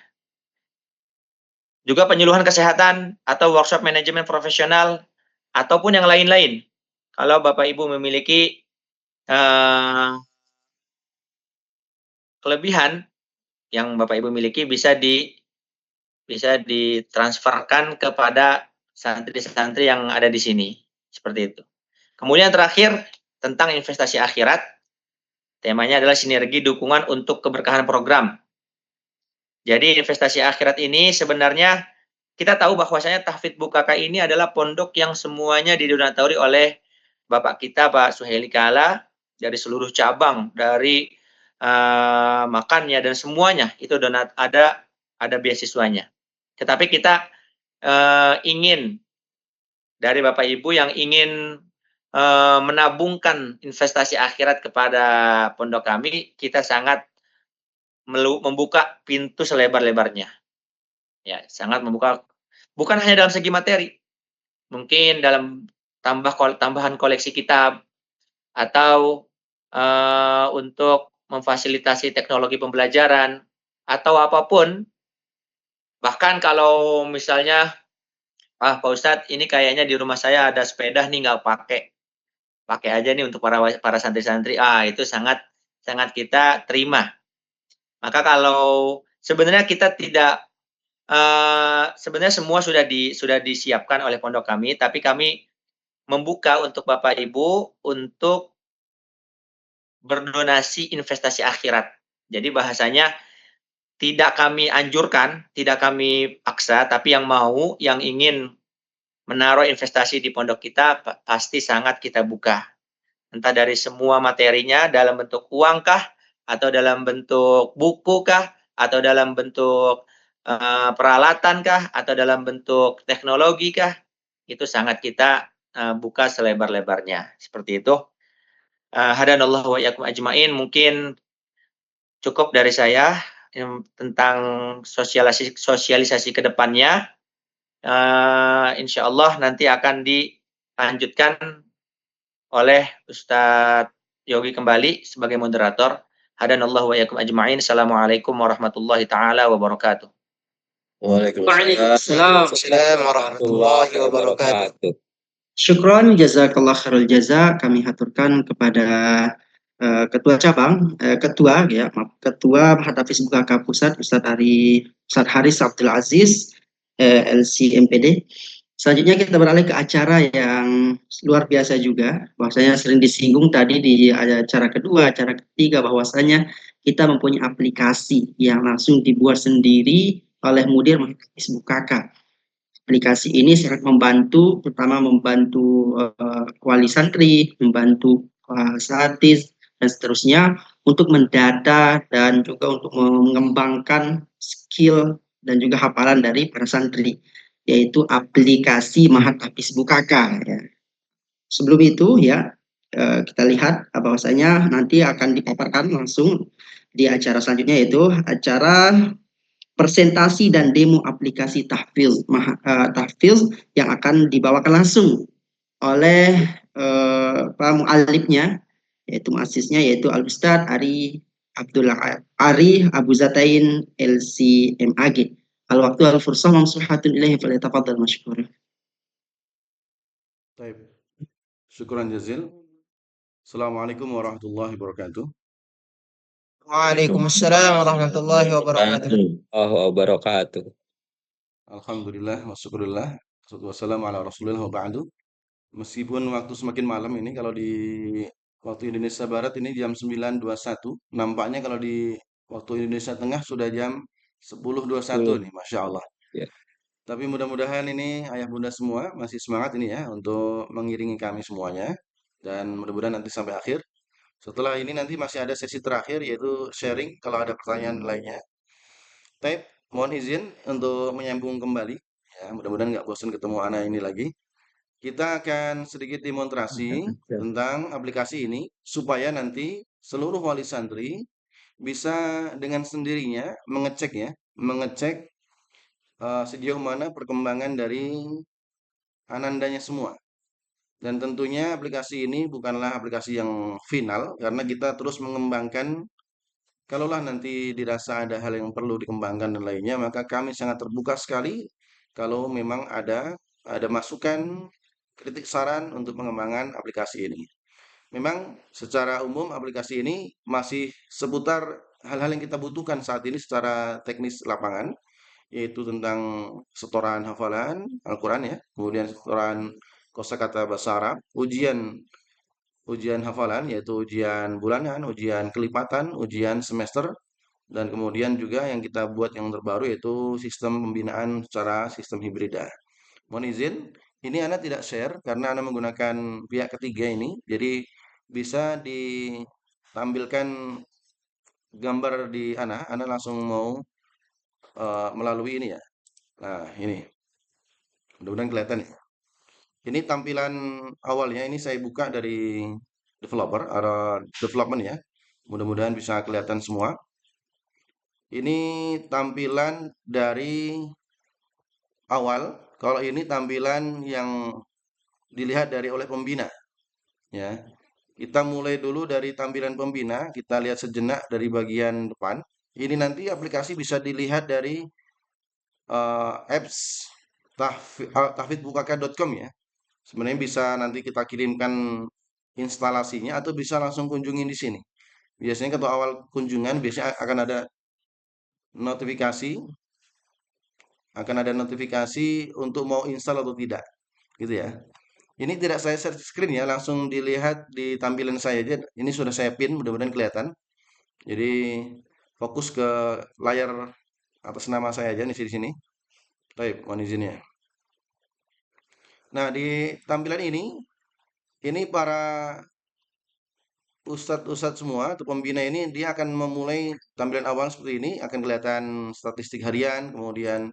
Juga penyuluhan kesehatan atau workshop manajemen profesional ataupun yang lain-lain. Kalau Bapak Ibu memiliki kelebihan yang Bapak Ibu miliki bisa ditransferkan kepada santri-santri yang ada di sini. Seperti itu. Kemudian terakhir tentang investasi akhirat. Temanya adalah sinergi dukungan untuk keberkahan program. Jadi investasi akhirat ini sebenarnya kita tahu bahwasanya Tahfidz Bukaka ini adalah pondok yang semuanya didonatori oleh Bapak kita Pak Suhaili Kala dari seluruh cabang, dari makannya dan semuanya itu ada beasiswanya. Tetapi kita ingin dari Bapak Ibu yang ingin menabungkan investasi akhirat kepada pondok kami, kita sangat membuka pintu selebar-lebarnya. Ya, sangat membuka, bukan hanya dalam segi materi, mungkin dalam tambahan koleksi kitab atau untuk memfasilitasi teknologi pembelajaran atau apapun. Bahkan kalau misalnya, Pak Ustadz, ini kayaknya di rumah saya ada sepeda nih nggak pakai aja nih untuk para santri-santri. Itu sangat kita terima. Maka kalau sebenarnya kita tidak sebenarnya semua sudah disiapkan oleh pondok kami, tapi kami membuka untuk Bapak Ibu untuk berdonasi investasi akhirat. Jadi bahasanya tidak kami anjurkan, tidak kami paksa, tapi yang mau, yang ingin menaruh investasi di pondok kita pasti sangat kita buka. Entah dari semua materinya dalam bentuk uang kah, atau dalam bentuk buku kah, atau dalam bentuk peralatan kah, atau dalam bentuk teknologi kah, itu sangat kita buka selebar-lebarnya. Seperti itu. Hadanallahu wa iyyakum ajmain. Mungkin cukup dari saya tentang sosialisasi ke depannya. Insya Allah nanti akan dilanjutkan oleh Ustadz Yogi kembali sebagai moderator. Hadanallahu wa iyyakum ajma'in. Assalamualaikum warahmatullahi taala wabarakatuh.
Waalaikumsalam warahmatullahi wabarakatuh. Syukron, jazakallah khairul jaza. Kami haturkan kepada ketua cabang, ketua Mahadhafiz Bukaka Pusat, Ustadz Haris Abdul Aziz, LCMPD. Selanjutnya kita beralih ke acara yang luar biasa juga, bahwasanya sering disinggung tadi di acara kedua, acara ketiga, bahwasanya kita mempunyai aplikasi yang langsung dibuat sendiri oleh Mudir Mahadhafiz Bukaka. Aplikasi ini sangat membantu, pertama membantu wali santri, membantu satis, dan seterusnya untuk mendata dan juga untuk mengembangkan skill dan juga hafalan dari para santri, yaitu aplikasi Mahadhafiz Bukaka. Ya. Sebelum itu ya kita lihat bahwasanya nanti akan dipaparkan langsung di acara selanjutnya, yaitu acara presentasi dan demo aplikasi tahfidz yang akan dibawakan langsung oleh mu'alifnya, yaitu muassisnya, yaitu Al-Ustadz Ari Abu Zatain LCMAG. Al-waktu al-fursah mamsuhatun ilaihi falyatafaddal mashkura.
Baik. Syukran jazil. Assalamualaikum warahmatullahi wabarakatuh.
Waalaikumsalam warahmatullahi
wabarakatuh.
Alhamdulillah wa syukurillah. Wassalamu ala rasulillah wa ba'du. Meskipun waktu semakin malam ini, kalau di waktu Indonesia Barat ini jam 9.21, nampaknya kalau di waktu Indonesia Tengah sudah jam 10.21 nih, Masya Allah.
Ya.
Tapi mudah-mudahan ini ayah bunda semua masih semangat ini ya untuk mengiringi kami semuanya. Dan mudah-mudahan nanti sampai akhir. Setelah ini nanti masih ada sesi terakhir, yaitu sharing kalau ada pertanyaan lainnya. Taib, mohon izin untuk menyambung kembali. Ya, mudah-mudahan nggak bosan ketemu anak ini lagi. kita akan sedikit demonstrasi tentang aplikasi ini supaya nanti seluruh wali santri bisa dengan sendirinya mengecek sejauh mana perkembangan dari anandanya semua. Dan tentunya aplikasi ini bukanlah aplikasi yang final karena kita terus mengembangkan. Kalaulah nanti dirasa ada hal yang perlu dikembangkan dan lainnya, maka kami sangat terbuka sekali kalau memang ada masukan, kritik, saran untuk pengembangan aplikasi ini. Memang secara umum aplikasi ini masih seputar hal-hal yang kita butuhkan saat ini secara teknis lapangan, yaitu tentang setoran hafalan Al-Quran ya, kemudian setoran kosakata bahasa Arab, ujian hafalan yaitu ujian bulanan, ujian kelipatan, ujian semester, dan kemudian juga yang kita buat yang terbaru yaitu sistem pembinaan secara sistem hibrida. Mohon izin, ini Anda tidak share karena Anda menggunakan pihak ketiga ini, jadi bisa ditampilkan gambar di Anda langsung mau melalui ini ya. Nah, ini. Mudah-mudahan kelihatan ya. Ini tampilan awalnya, ini saya buka dari developer atau development ya. Mudah-mudahan bisa kelihatan semua. Ini tampilan dari awal. Kalau ini tampilan yang dilihat oleh pembina ya. Kita mulai dulu dari tampilan pembina, kita lihat sejenak dari bagian depan. Ini nanti aplikasi bisa dilihat dari apps tahfidbukaka.com ya. Sebenarnya bisa nanti kita kirimkan instalasinya atau bisa langsung kunjungin di sini. Biasanya ketika awal kunjungan biasanya akan ada notifikasi untuk mau install atau tidak, gitu ya. Ini tidak saya share screen ya, langsung dilihat di tampilan saya aja. Ini sudah saya pin, mudah-mudahan kelihatan. Jadi fokus ke layar atas nama saya aja nih di sini. Baik, mohon izinnya. Nah, di tampilan ini para ustadz semua atau pembina ini dia akan memulai tampilan awal seperti ini, akan kelihatan statistik harian, kemudian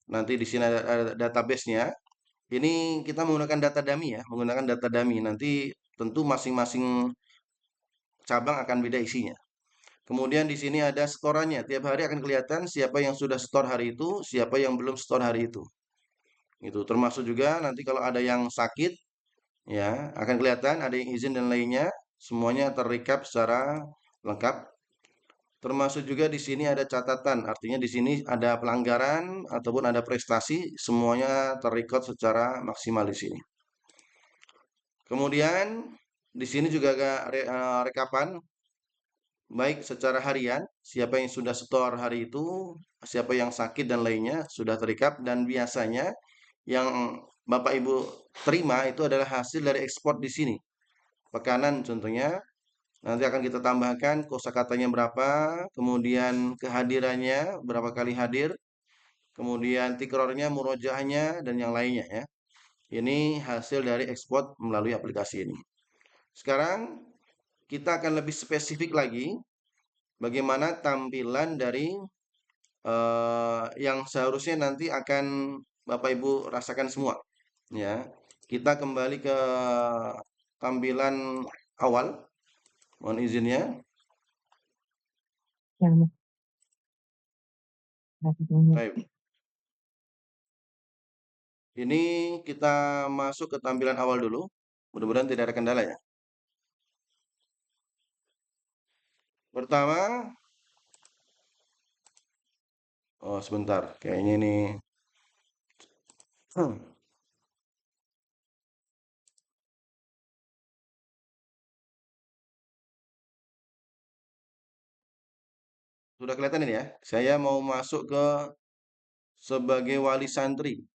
nanti di sini ada database-nya. Ini kita menggunakan data dummy, nanti tentu masing-masing cabang akan beda isinya. Kemudian di sini ada setorannya, tiap hari akan kelihatan siapa yang sudah setor hari itu, siapa yang belum setor hari itu. Itu termasuk juga nanti kalau ada yang sakit ya, akan kelihatan ada yang izin dan lainnya, semuanya terrecap secara lengkap. Termasuk juga di sini ada catatan, artinya di sini ada pelanggaran ataupun ada prestasi, semuanya terrecord secara maksimal di sini. Kemudian di sini juga ada rekapan baik secara harian, siapa yang sudah setor hari itu, siapa yang sakit dan lainnya sudah terrekap, dan biasanya yang Bapak Ibu terima itu adalah hasil dari ekspor di sini. Pekanan contohnya, nanti akan kita tambahkan kosakatanya berapa, kemudian kehadirannya berapa kali hadir, kemudian tikrornya, murojaahnya, dan yang lainnya ya. Ini hasil dari ekspor melalui aplikasi ini. Sekarang kita akan lebih spesifik lagi bagaimana tampilan dari yang seharusnya nanti akan Bapak Ibu rasakan semua ya. Kita kembali ke tampilan awal, mohon izinnya. Baik. Ini kita masuk ke tampilan awal dulu, mudah-mudahan tidak ada kendala ya. Pertama, oh sebentar, kayaknya ini sudah kelihatan ini ya. Saya mau masuk ke sebagai wali santri.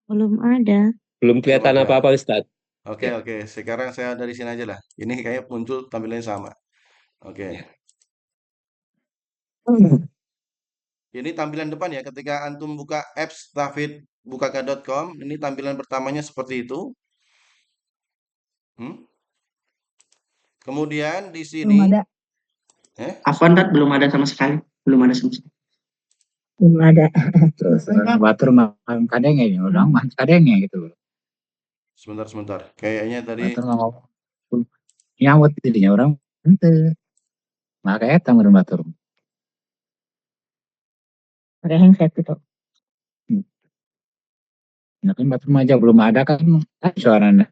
Belum ada.
Belum kelihatan
Belum ada.
apa-apa Ustadz.
Oke, oke. Sekarang saya dari sini aja lah. Ini kayak muncul tampilannya sama. Oke. Ini tampilan depan ya. Ketika antum buka apps tahfidbukaka.com, ini tampilan pertamanya seperti itu. Kemudian di sini
Afwan, Tat, belum ada sama sekali. Belum ada sama sekali.
Belum ada.
Terus batur makan kadenge ya, orang mah kadenge gitu.
Sebentar. Kayaknya tadi
Batur mah nyawat jadinya orang henteu. Makanya eta meureun batur.
Pakai handset itu.
Nah kan batur mah aja belum ada kan suaranya.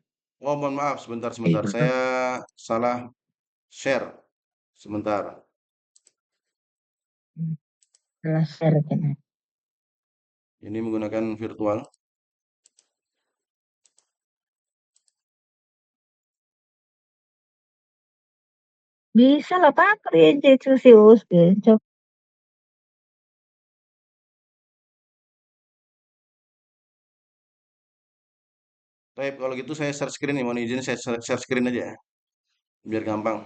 oh mohon maaf sebentar.
Iya.
Saya salah share. Sebentar.
Salah share kan.
Ini menggunakan virtual.
Bisa lah Pak, kerja Celsius gitu.
Baik, kalau gitu saya share screen nih. Mohon izin saya share screen aja ya. Biar gampang.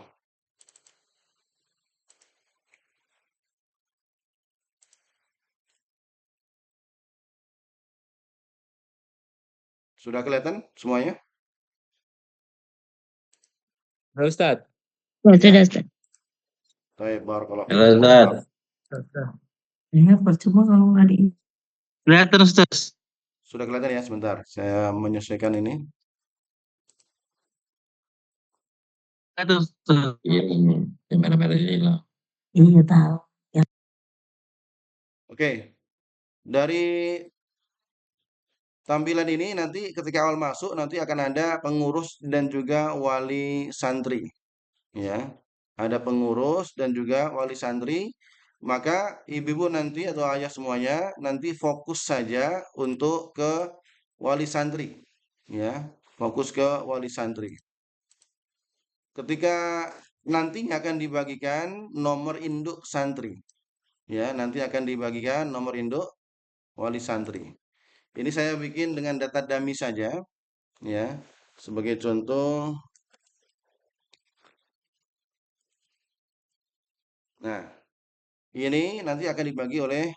Sudah kelihatan semuanya?
Halo Ustaz.
Sudah, Ustaz.
Baik, barakallahu
Halo
fikum.
Ustaz.
Ya, percuma kalau nggak di.
Kelihatan, Ustaz.
Sudah kelihatan ya, sebentar. Saya menyesuaikan ini.
Kelihatan, Ustaz.
Iya ini merah-merah ini.
Iya tahu. Ya.
Oke. Dari tampilan ini nanti ketika awal masuk nanti akan ada pengurus dan juga wali santri. Ya. Ada pengurus dan juga wali santri. Maka ibu-ibu nanti atau ayah semuanya nanti fokus saja untuk ke wali santri. Ya, fokus ke wali santri. Ketika nantinya akan dibagikan nomor induk santri. Ya, nanti akan dibagikan nomor induk wali santri. Ini saya bikin dengan data dummy saja, ya. Sebagai contoh. Nah, ini nanti akan dibagi oleh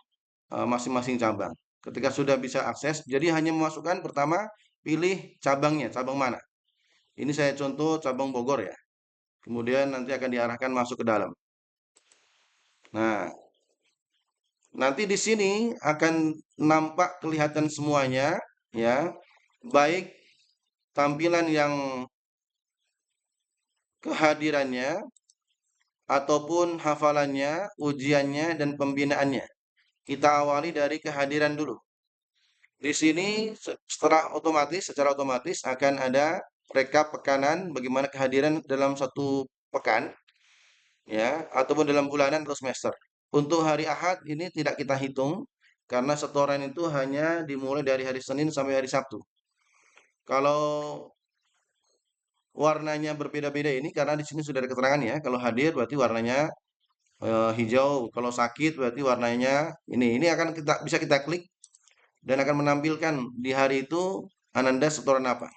masing-masing cabang. Ketika sudah bisa akses, jadi hanya memasukkan pertama pilih cabangnya, cabang mana. Ini saya contoh cabang Bogor ya. Kemudian nanti akan diarahkan masuk ke dalam. Nah, nanti di sini akan nampak kelihatan semuanya, ya, baik tampilan yang kehadirannya ataupun hafalannya, ujiannya dan pembinaannya. Kita awali dari kehadiran dulu. Di sini secara otomatis akan ada rekap pekanan bagaimana kehadiran dalam satu pekan, ya, ataupun dalam bulanan atau semester. Untuk hari Ahad ini tidak kita hitung karena setoran itu hanya dimulai dari hari Senin sampai hari Sabtu. Kalau warnanya berbeda-beda ini karena di sini sudah ada keterangan ya. Kalau hadir berarti warnanya hijau, kalau sakit berarti warnanya ini. Ini akan bisa kita klik dan akan menampilkan di hari itu Ananda setoran apa.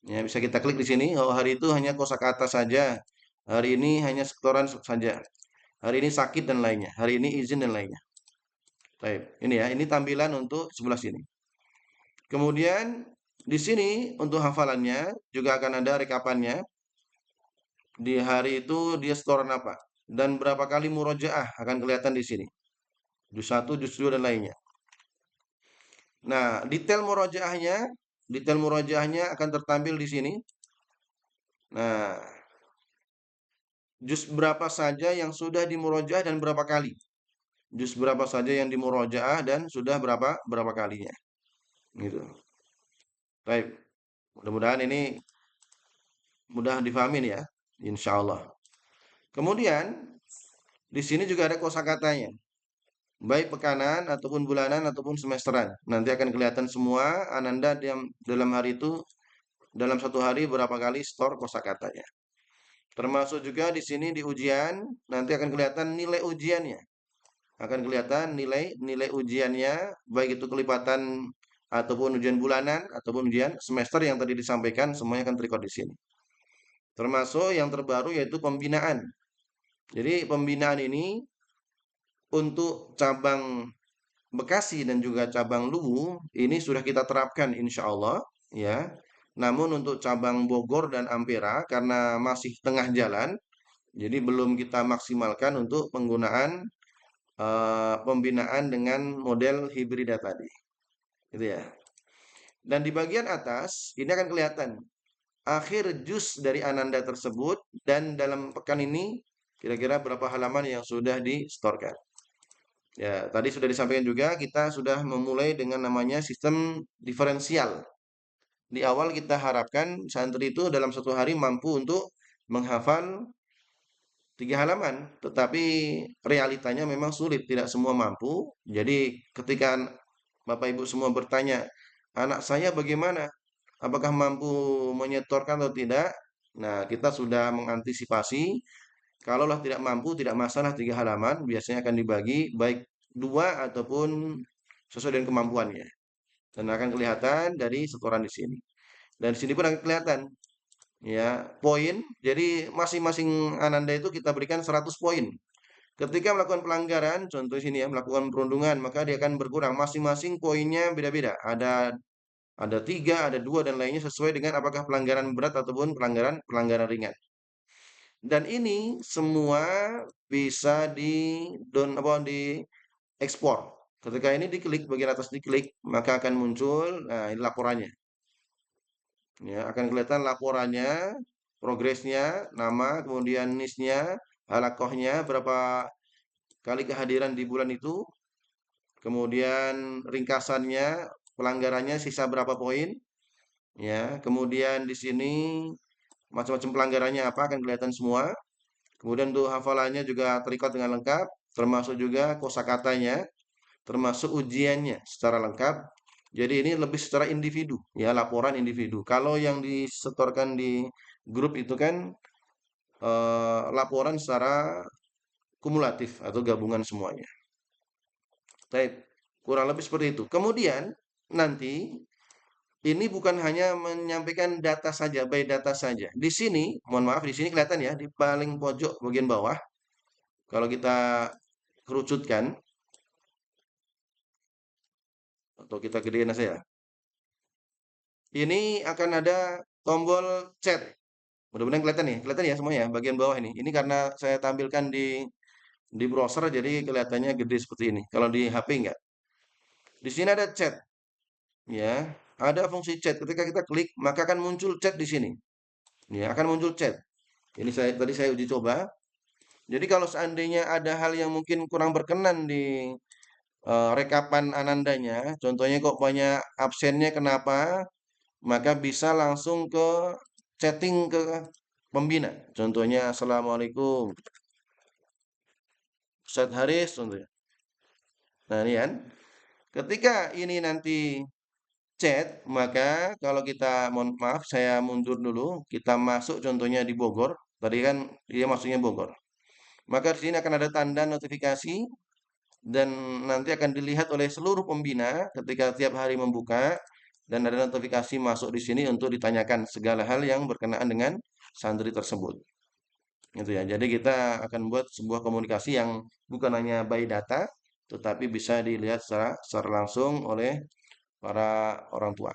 Ya, bisa kita klik di sini. Oh, hari itu hanya kosakata saja. Hari ini hanya setoran saja. Hari ini sakit dan lainnya. Hari ini izin dan lainnya. Baik, ini ya. Ini tampilan untuk sebelah sini. Kemudian di sini untuk hafalannya juga akan ada rekapannya. Di hari itu dia setoran apa dan berapa kali murojaah akan kelihatan di sini. Juz 1, juz 2 dan lainnya. Nah, detail murojaahnya akan tertampil di sini. Nah, juz berapa saja yang sudah dimurojaah dan berapa kali. Juz berapa saja yang dimurojaah dan sudah berapa kalinya. Gitu. Baik. Mudah-mudahan ini mudah difahami ya, insya Allah. Kemudian di sini juga ada kosakatanya, baik pekanan ataupun bulanan ataupun semesteran. Nanti akan kelihatan semua Ananda dalam hari itu, dalam satu hari berapa kali store kosakatanya. Termasuk juga di sini di ujian nanti akan kelihatan nilai ujiannya, akan kelihatan nilai ujiannya, baik itu kelipatan ataupun ujian bulanan ataupun ujian semester yang tadi disampaikan, semuanya akan terrecord di sini. Termasuk yang terbaru yaitu pembinaan. Jadi pembinaan ini untuk cabang Bekasi dan juga cabang Luwu ini sudah kita terapkan insya Allah ya. Namun untuk cabang Bogor dan Ampera karena masih tengah jalan, Jadi belum kita maksimalkan untuk penggunaan pembinaan dengan model hibrida tadi. Gitu ya. Dan di bagian atas ini akan kelihatan akhir juz dari Ananda tersebut dan dalam pekan ini kira-kira berapa halaman yang sudah distorkan. Ya, tadi sudah disampaikan juga kita sudah memulai dengan namanya sistem diferensial. Di awal kita harapkan santri itu dalam satu hari mampu untuk menghafal 3 halaman, tetapi realitanya memang sulit, tidak semua mampu. Jadi ketika Bapak Ibu semua bertanya, anak saya bagaimana? Apakah mampu menyetorkan atau tidak? Nah, kita sudah mengantisipasi. Kalaulah tidak mampu, tidak masalah 3 halaman. Biasanya akan dibagi baik 2 ataupun sesuai dengan kemampuannya. Dan akan kelihatan dari setoran di sini. Dan di sini pun akan kelihatan ya poin. Jadi masing-masing Ananda itu kita berikan 100 poin. Ketika melakukan pelanggaran, contoh sini ya, melakukan perundungan, maka dia akan berkurang. Masing-masing poinnya beda-beda. Ada 3, ada 2 dan lainnya sesuai dengan apakah pelanggaran berat ataupun pelanggaran ringan. Dan ini semua bisa di ekspor. Ketika ini diklik bagian atas diklik, maka akan muncul ini laporannya. Ya, akan kelihatan laporannya, progresnya, nama, kemudian nisnya, halakohnya, berapa kali kehadiran di bulan itu, kemudian ringkasannya, pelanggarannya sisa berapa poin, ya, kemudian di sini macam-macam pelanggarannya apa akan kelihatan semua. Kemudian untuk hafalannya juga terikat dengan lengkap, termasuk juga kosakatanya, termasuk ujiannya secara lengkap. Jadi ini lebih secara individu, ya laporan individu. Kalau yang disetorkan di grup itu kan laporan secara kumulatif atau gabungan semuanya. Baik, kurang lebih seperti itu. Kemudian nanti ini bukan hanya menyampaikan data saja, by data saja. Di sini, mohon maaf, di sini kelihatan ya di paling pojok bagian bawah. Kalau kita kerucutkan atau kita gedein saja. Ini akan ada tombol chat. Mudah-mudahan kelihatan ya semuanya bagian bawah ini. Ini karena saya tampilkan di browser jadi kelihatannya gede seperti ini. Kalau di HP enggak. Di sini ada chat. Ya, ada fungsi chat. Ketika kita klik, maka akan muncul chat di sini. Ya, akan muncul chat. Ini tadi saya uji coba. Jadi kalau seandainya ada hal yang mungkin kurang berkenan di rekapan Anandanya, contohnya kok banyak absennya kenapa, maka bisa langsung ke chatting ke pembina. Contohnya, Assalamualaikum, Ustadz Haris, contohnya. Nah, ini kan. Ketika ini nanti chat, maka kalau kita, mohon maaf, saya mundur dulu. Kita masuk contohnya di Bogor. Tadi kan dia masuknya Bogor. Maka di sini akan ada tanda notifikasi dan nanti akan dilihat oleh seluruh pembina ketika tiap hari membuka dan ada notifikasi masuk di sini untuk ditanyakan segala hal yang berkenaan dengan santri tersebut. Gitu ya. Jadi kita akan buat sebuah komunikasi yang bukan hanya by data tetapi bisa dilihat secara langsung oleh para orang tua.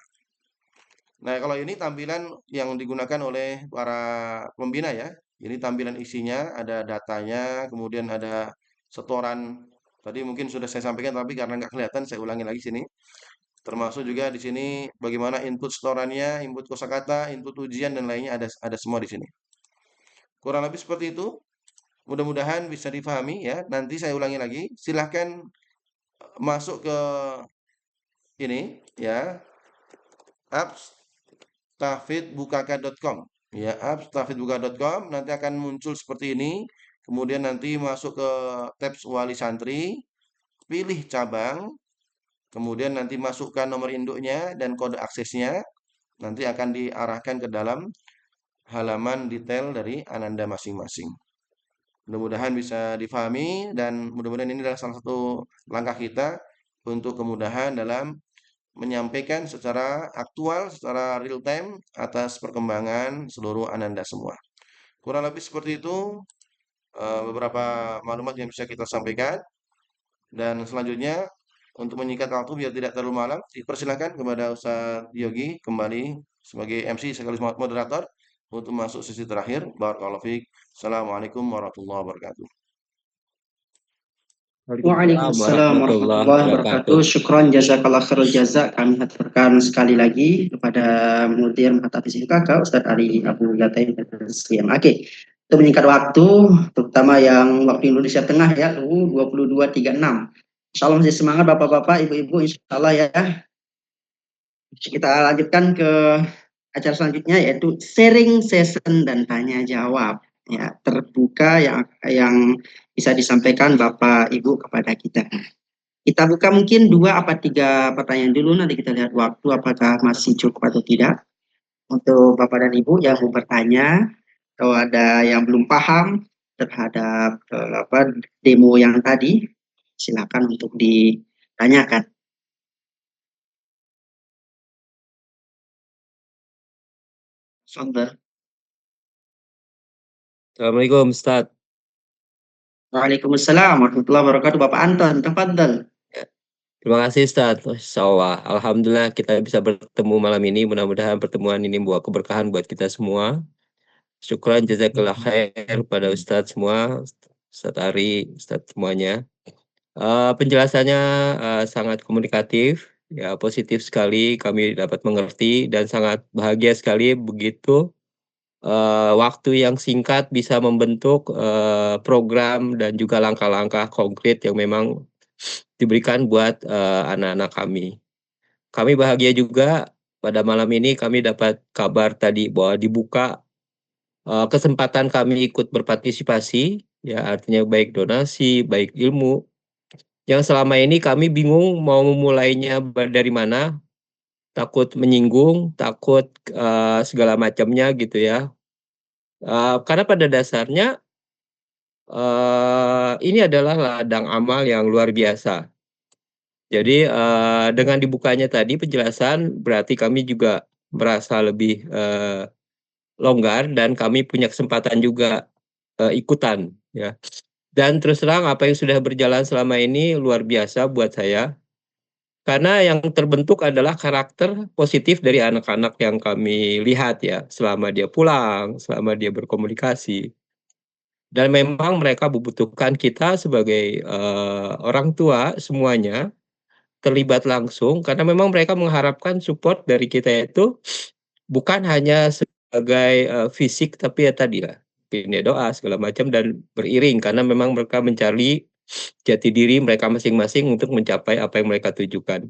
Nah, kalau ini tampilan yang digunakan oleh para pembina ya. Ini tampilan isinya, ada datanya, kemudian ada setoran. Tadi mungkin sudah saya sampaikan, tapi karena nggak kelihatan, saya ulangi lagi sini. Termasuk juga di sini bagaimana input setorannya, input kosakata, input ujian dan lainnya ada semua di sini. Kurang lebih seperti itu. Mudah-mudahan bisa difahami ya. Nanti saya ulangi lagi. Silahkan masuk ke ini ya. Apps.tahfidzbukaka.com ya, apps.tahfidzbukaka.com nanti akan muncul seperti ini. Kemudian nanti masuk ke tabs wali santri, pilih cabang, kemudian nanti masukkan nomor induknya dan kode aksesnya. Nanti akan diarahkan ke dalam halaman detail dari Ananda masing-masing. Mudah-mudahan bisa difahami dan mudah-mudahan ini adalah salah satu langkah kita untuk kemudahan dalam menyampaikan secara aktual, secara real time atas perkembangan seluruh Ananda semua. Kurang lebih seperti itu beberapa maklumat yang bisa kita sampaikan. Dan selanjutnya untuk menyingkat waktu biar tidak terlalu malam, dipersilakan kepada Ustaz Yogi kembali sebagai MC sekaligus moderator untuk masuk sesi terakhir. Barakallahu fiik. Assalamualaikum warahmatullahi wabarakatuh.
Waalaikumsalam warahmatullahi wabarakatuh. Syukron jazakallah khairul jaza. Kami haturkan sekali lagi kepada Mudir Mahatafis UKK Ustadz Ali Abu Zatain LCMAG. Untuk menyingkat waktu, terutama yang waktu Indonesia Tengah ya, 22.36. Insyaallah masih semangat Bapak-bapak, Ibu-ibu, insyaallah ya. Kita lanjutkan ke acara selanjutnya yaitu sharing session dan tanya jawab ya, terbuka yang bisa disampaikan Bapak Ibu kepada kita. Kita buka mungkin 2 atau 3 pertanyaan dulu, nanti kita lihat waktu apakah masih cukup atau tidak. Untuk Bapak dan Ibu yang mau bertanya atau ada yang belum paham terhadap demo yang tadi, silakan untuk ditanyakan.
Assalamualaikum Ustaz.
Waalaikumsalam warahmatullahi wabarakatuh. Bapak Anton, tafadhal.
Terima kasih Ustaz. Insyaallah. Alhamdulillah kita bisa bertemu malam ini. Mudah-mudahan pertemuan ini membawa keberkahan buat kita semua. Syukran jazakallah khair pada Ustaz semua, Ustaz Ari, Ustaz semuanya. Penjelasannya sangat komunikatif, ya positif sekali, kami dapat mengerti dan sangat bahagia sekali begitu waktu yang singkat bisa membentuk program dan juga langkah-langkah konkret yang memang diberikan buat anak-anak kami. Kami bahagia juga pada malam ini kami dapat kabar tadi bahwa dibuka kesempatan kami ikut berpartisipasi, ya artinya baik donasi, baik ilmu. Yang selama ini kami bingung mau memulainya dari mana, takut menyinggung, takut segala macamnya gitu ya. Karena pada dasarnya ini adalah ladang amal yang luar biasa. Jadi dengan dibukanya tadi penjelasan berarti kami juga merasa lebih longgar dan kami punya kesempatan juga ikutan ya. Dan terus terang apa yang sudah berjalan selama ini luar biasa buat saya. Karena yang terbentuk adalah karakter positif dari anak-anak yang kami lihat ya, selama dia pulang, selama dia berkomunikasi. Dan memang mereka membutuhkan kita sebagai orang tua semuanya terlibat langsung, karena memang mereka mengharapkan support dari kita itu bukan hanya sebagai fisik, tapi ya tadi lah, ini doa segala macam dan beriring, karena memang mereka mencari jati diri mereka masing-masing untuk mencapai apa yang mereka tujukan.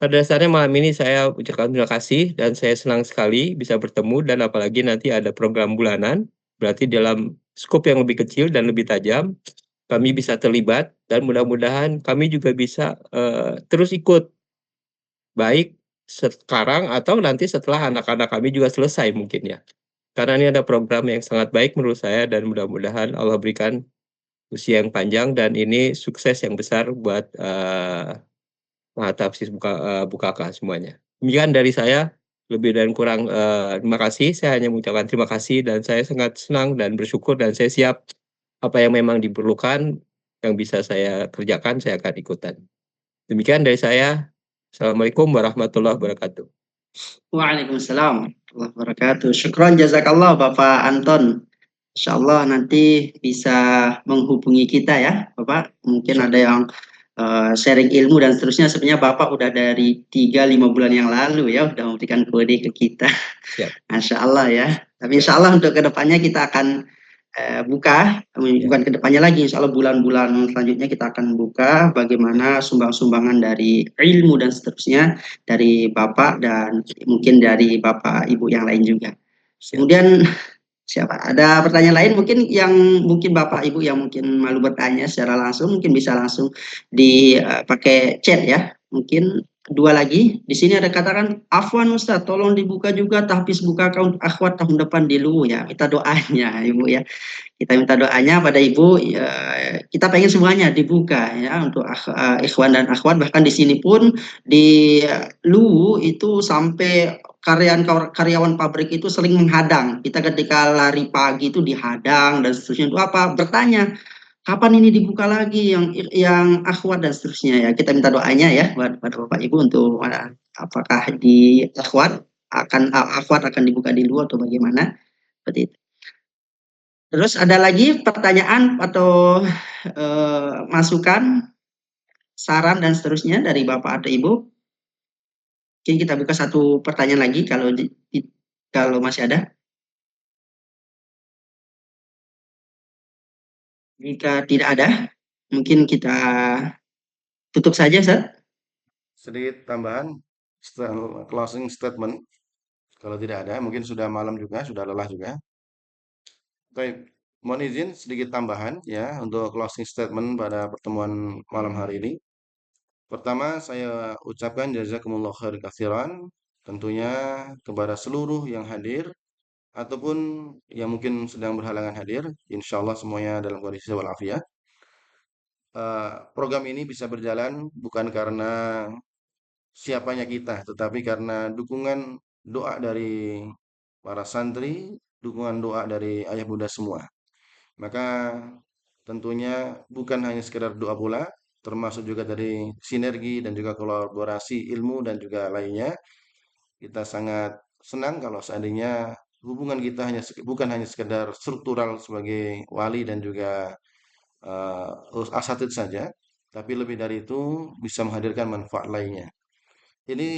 Pada dasarnya malam ini saya ucapkan terima kasih dan saya senang sekali bisa bertemu dan apalagi nanti ada program bulanan, berarti dalam skop yang lebih kecil dan lebih tajam, kami bisa terlibat dan mudah-mudahan kami juga bisa terus ikut, baik sekarang atau nanti setelah anak-anak kami juga selesai mungkin ya. Karena ini ada program yang sangat baik menurut saya dan mudah-mudahan Allah berikan usia yang panjang dan ini sukses yang besar buat Mahatafis Bukaka semuanya. Demikian dari saya, lebih dan kurang terima kasih. Saya hanya mengucapkan terima kasih dan saya sangat senang dan bersyukur dan saya siap apa yang memang diperlukan yang bisa saya kerjakan, saya akan ikutan. Demikian dari saya. Assalamualaikum warahmatullahi wabarakatuh.
Waalaikumsalam warahmatullahi wabarakatuh. Syukron jazakallah Bapak Anton. Insyaallah nanti bisa menghubungi kita ya Bapak. Mungkin ada yang sharing ilmu dan seterusnya. Sebenarnya Bapak udah dari 3-5 bulan yang lalu ya udah memberikan kode ke kita. Masya Allah ya. Tapi insya Allah untuk kedepannya kita akan buka, bukan kedepannya lagi, insya Allah bulan-bulan selanjutnya kita akan buka bagaimana sumbang-sumbangan dari ilmu dan seterusnya dari Bapak dan mungkin dari Bapak Ibu yang lain juga. Kemudian siapa? Ada pertanyaan lain mungkin yang mungkin Bapak Ibu yang mungkin malu bertanya secara langsung mungkin bisa langsung dipakai chat ya. Mungkin 2 lagi. Di sini ada katakan afwan Ustaz, tolong dibuka juga tahfiz buka account akhwat tahun depan dulu ya. Minta doanya Ibu ya. Kita minta doanya pada Ibu, kita pengen semuanya dibuka ya untuk ikhwan dan akhwat, bahkan di sini pun di Luwu itu sampai karyawan pabrik itu sering menghadang. Kita ketika lari pagi itu dihadang dan seterusnya itu apa? Bertanya, kapan ini dibuka lagi yang akhwat dan seterusnya ya. Kita minta doanya ya buat Bapak Ibu untuk apakah di akhwat akhwat akan dibuka dulu atau bagaimana? Seperti itu. Terus ada lagi pertanyaan atau masukan, saran dan seterusnya dari Bapak atau Ibu? Mungkin kita buka satu pertanyaan lagi kalau masih ada. Jika tidak ada, mungkin kita tutup saja, Ustaz.
Sedikit tambahan, closing statement. Kalau tidak ada, mungkin sudah malam juga, sudah lelah juga. Baik, mohon izin sedikit tambahan ya untuk closing statement pada pertemuan malam hari ini. Pertama, saya ucapkan jazakumullah khair katsiran tentunya kepada seluruh yang hadir ataupun yang mungkin sedang berhalangan hadir, insya Allah semuanya dalam kondisi walafiat. Program ini bisa berjalan bukan karena siapanya kita, tetapi karena dukungan doa dari para santri, dukungan doa dari ayah bunda semua. Maka tentunya bukan hanya sekedar doa pula, termasuk juga dari sinergi dan juga kolaborasi ilmu dan juga lainnya. Kita sangat senang kalau seandainya hubungan kita bukan hanya sekedar struktural sebagai wali dan juga asatid saja, tapi lebih dari itu bisa menghadirkan manfaat lainnya. Ini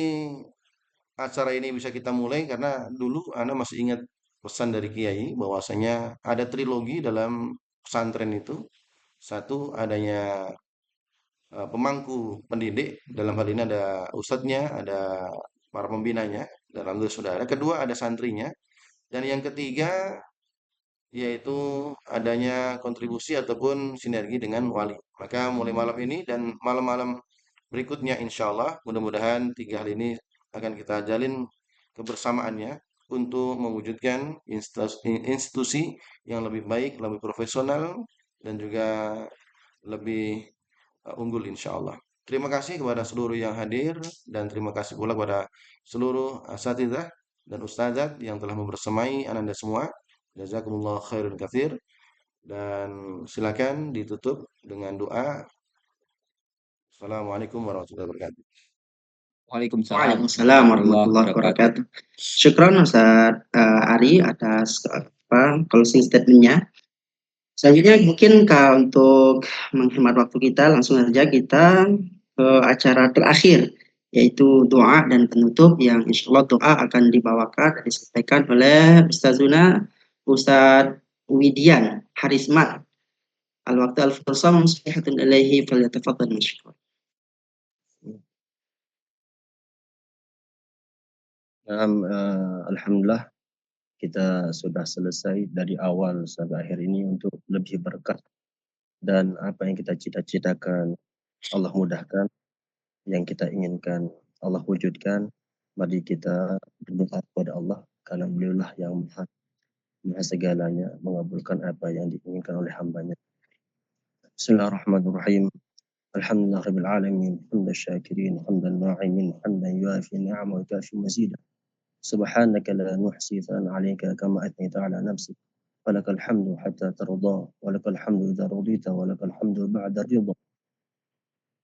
acara ini bisa kita mulai karena dulu Anda masih ingat pesan dari Kiai bahwasanya ada trilogi dalam pesantren itu. Satu adanya pemangku pendidik, dalam hal ini ada ustadznya, ada para pembinanya, dan alhamdulillah sudah ada. Kedua ada santrinya, dan yang ketiga yaitu adanya kontribusi ataupun sinergi dengan wali. Maka mulai malam ini dan malam-malam berikutnya insya Allah mudah-mudahan 3 hal ini akan kita jalin kebersamaannya untuk mewujudkan institusi yang lebih baik, lebih profesional dan juga lebih unggul insya Allah. Terima kasih kepada seluruh yang hadir dan terima kasih pula kepada seluruh asatidzah dan ustadzat yang telah membersamai Ananda semua. Jazakumullah khairun katsir. Dan silakan ditutup dengan doa. Assalamualaikum warahmatullahi wabarakatuh.
Waalaikumsalam warahmatullahi wabarakatuh. Syukran Ustaz Ari atas closing statement-nya. Selanjutnya mungkin untuk menghemat waktu kita langsung saja kita ke acara terakhir yaitu doa dan penutup yang insya Allah doa akan dibawakan dan disampaikan oleh Ustazuna Ustadz Widian Harismat. Al-waqtu al-fursa muslihatun ilaihi falyatafaddal mashkur.
Alhamdulillah kita sudah selesai dari awal sampai akhir ini untuk lebih berkah dan apa yang kita cita-citakan Allah mudahkan, yang kita inginkan Allah wujudkan. Mari kita berdoa kepada Allah karena beliaulah yang maha segalanya, mengabulkan apa yang diinginkan oleh hambanya. Bismillahirrahmanirrahim. Alhamdulillah rabbil alamin, hamdan syakirin, hamdan na'imin, hamdan yuafi ni'ama wa kafi mazida. سبحانك لا نحصي ثناء عليك كما أثنيت على نفسك ولك الحمد حتى ترضى ولك الحمد إذا رضيت ولك الحمد بعد الرضا.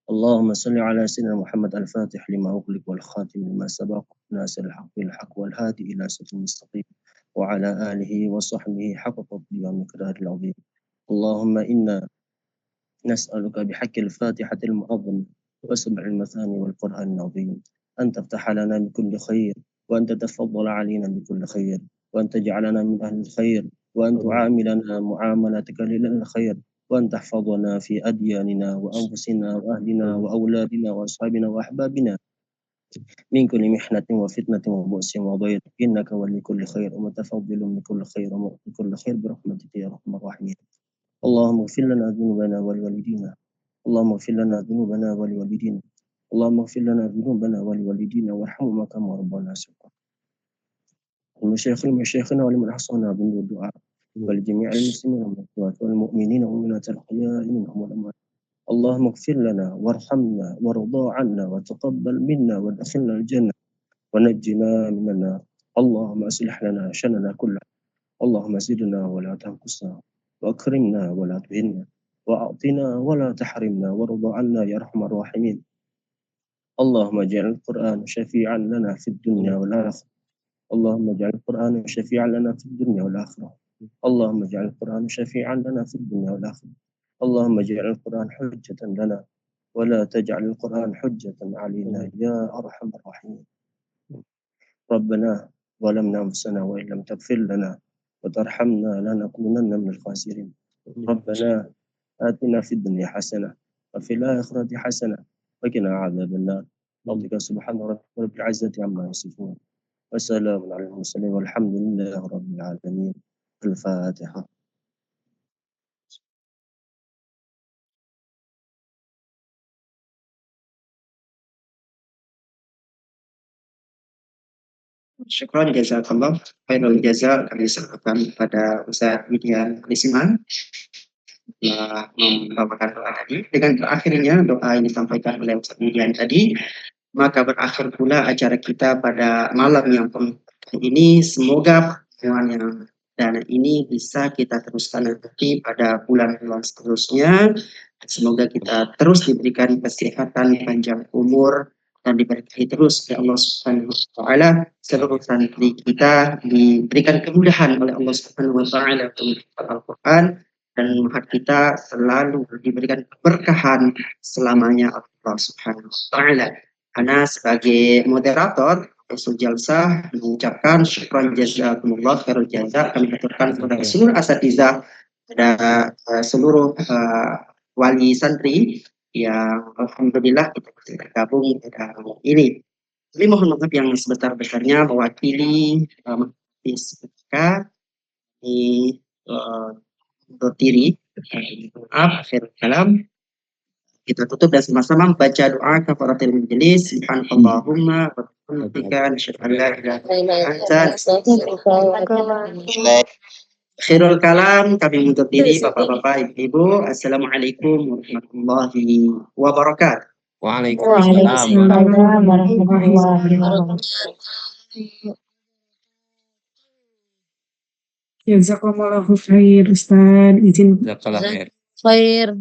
اللهم صل على سيدنا محمد الفاتح لما أغلق والخاتم لما سبق ناصر الحق بالحق والهادي إلى صراط المستقيم وعلى آله وصحبه حق قدره ومقداره العظيم. اللهم إنا نسألك بحق الفاتحة المعظمة وسبع المثاني والقرآن العظيم أن تفتح لنا بكل خير وأن تتفضل علينا بكل خير وأن تجعلنا من أهل الخير وأن تعاملنا معاملتك للخير وأن تحفظنا في أدياننا وأنفسنا وأهلنا وأولادنا وأصحابنا وأحبابنا من كل محنة وفتنة وبؤس وضيق إنك ولي كل خير ومتفضل من كل خير ومؤتي كل خير برحمتك يا أرحم الراحمين. اللهم اغفر لنا ذنوبنا ولوالدينا اللهم اغفر لنا ذنوبنا ولوالدينا اللهم اغفر لنا ذنوبنا ولوالدينا وارحمهما كما ربنا صغارا. ومشايخنا ولمن أحصانا بالدعاء ولجميع المسلمين والمؤمنين والمؤمنات الأحياء منهم والأموات. اللهم اغفر لنا وارحمنا وارضى عنا وتقبل منا وادخلنا الجنة ونجنا من النار. اللهم أصلح لنا شأننا كله. اللهم زدنا ولا تنقصنا وأكرمنا ولا تهنا وأعطنا ولا تحرمنا وارض عنا يا أرحم الراحمين. اللهم اجعل القرآن شفيعا لنا في الدنيا والآخرة اللهم اجعل القرآن شفيعا لنا في الدنيا والآخرة. اللهم اجعل القرآن شفيعا لنا في الدنيا والآخرة. اللهم اجعل القرآن حجة لنا ولا تجعل القرآن حجة علينا يا أرحم الراحمين. ربنا ظلمنا أنفسنا وإن لم تغفر لنا وترحمنا لنكونن من الخاسرين. ربنا آتنا في الدنيا حسنة وفي الآخرة حسنة وقنا عذاب النار. ربك سبحان رب العزة عما يصفون وسلام على المرسلين والحمد لله رب العالمين. الفاتحة.
Syukran jazakallah khairul jaza kami sampaikan kepada Ustaz Widian Lisiman telah membawakan doa tadi. Dengan berakhirnya doa yang disampaikan oleh Ustaz Widian tadi, maka berakhir pula acara kita pada malam yang penuh ini. Semoga pertemuan yang dana ini bisa kita teruskan nanti pada bulan-bulan seterusnya. Semoga kita terus diberikan kesehatan, panjang umur, dan diberkahi terus oleh Allah Subhanahu wa taala. Seluruh santri kita diberikan kemudahan oleh Allah Subhanahu wa taala untuk menghafal Al-Qur'an, dan mahat kita selalu diberikan keberkahan selamanya Allah Subhanahu wa taala. Ana sebagai moderator Usul Jalsah mengucapkan syukran jazakumullah khairul jaza. Kami aturkan kepada seluruh asatizah, pada seluruh wali santri yang alhamdulillah kita bisa bergabung pada malam ini. Kami mohon maaf yang sebesar-besarnya mewakili Mahfis PKK di Dotiri. Maaf, akhir kalam. Kita tutup dan sama-sama membaca doa kafaratul majelis. Subhanallahumma wa bihamdika asyhadu an la ilaha illa anta astaghfiruka wa atubu ilaik. Akhirul kalam, kami undur diri Bapak-bapak, Ibu-ibu. Assalamualaikum warahmatullahi wabarakatuh.
Waalaikumsalam warahmatullahi wabarakatuh.
Jazakumullahu khair Ustaz. Izin
Jazakallah khair.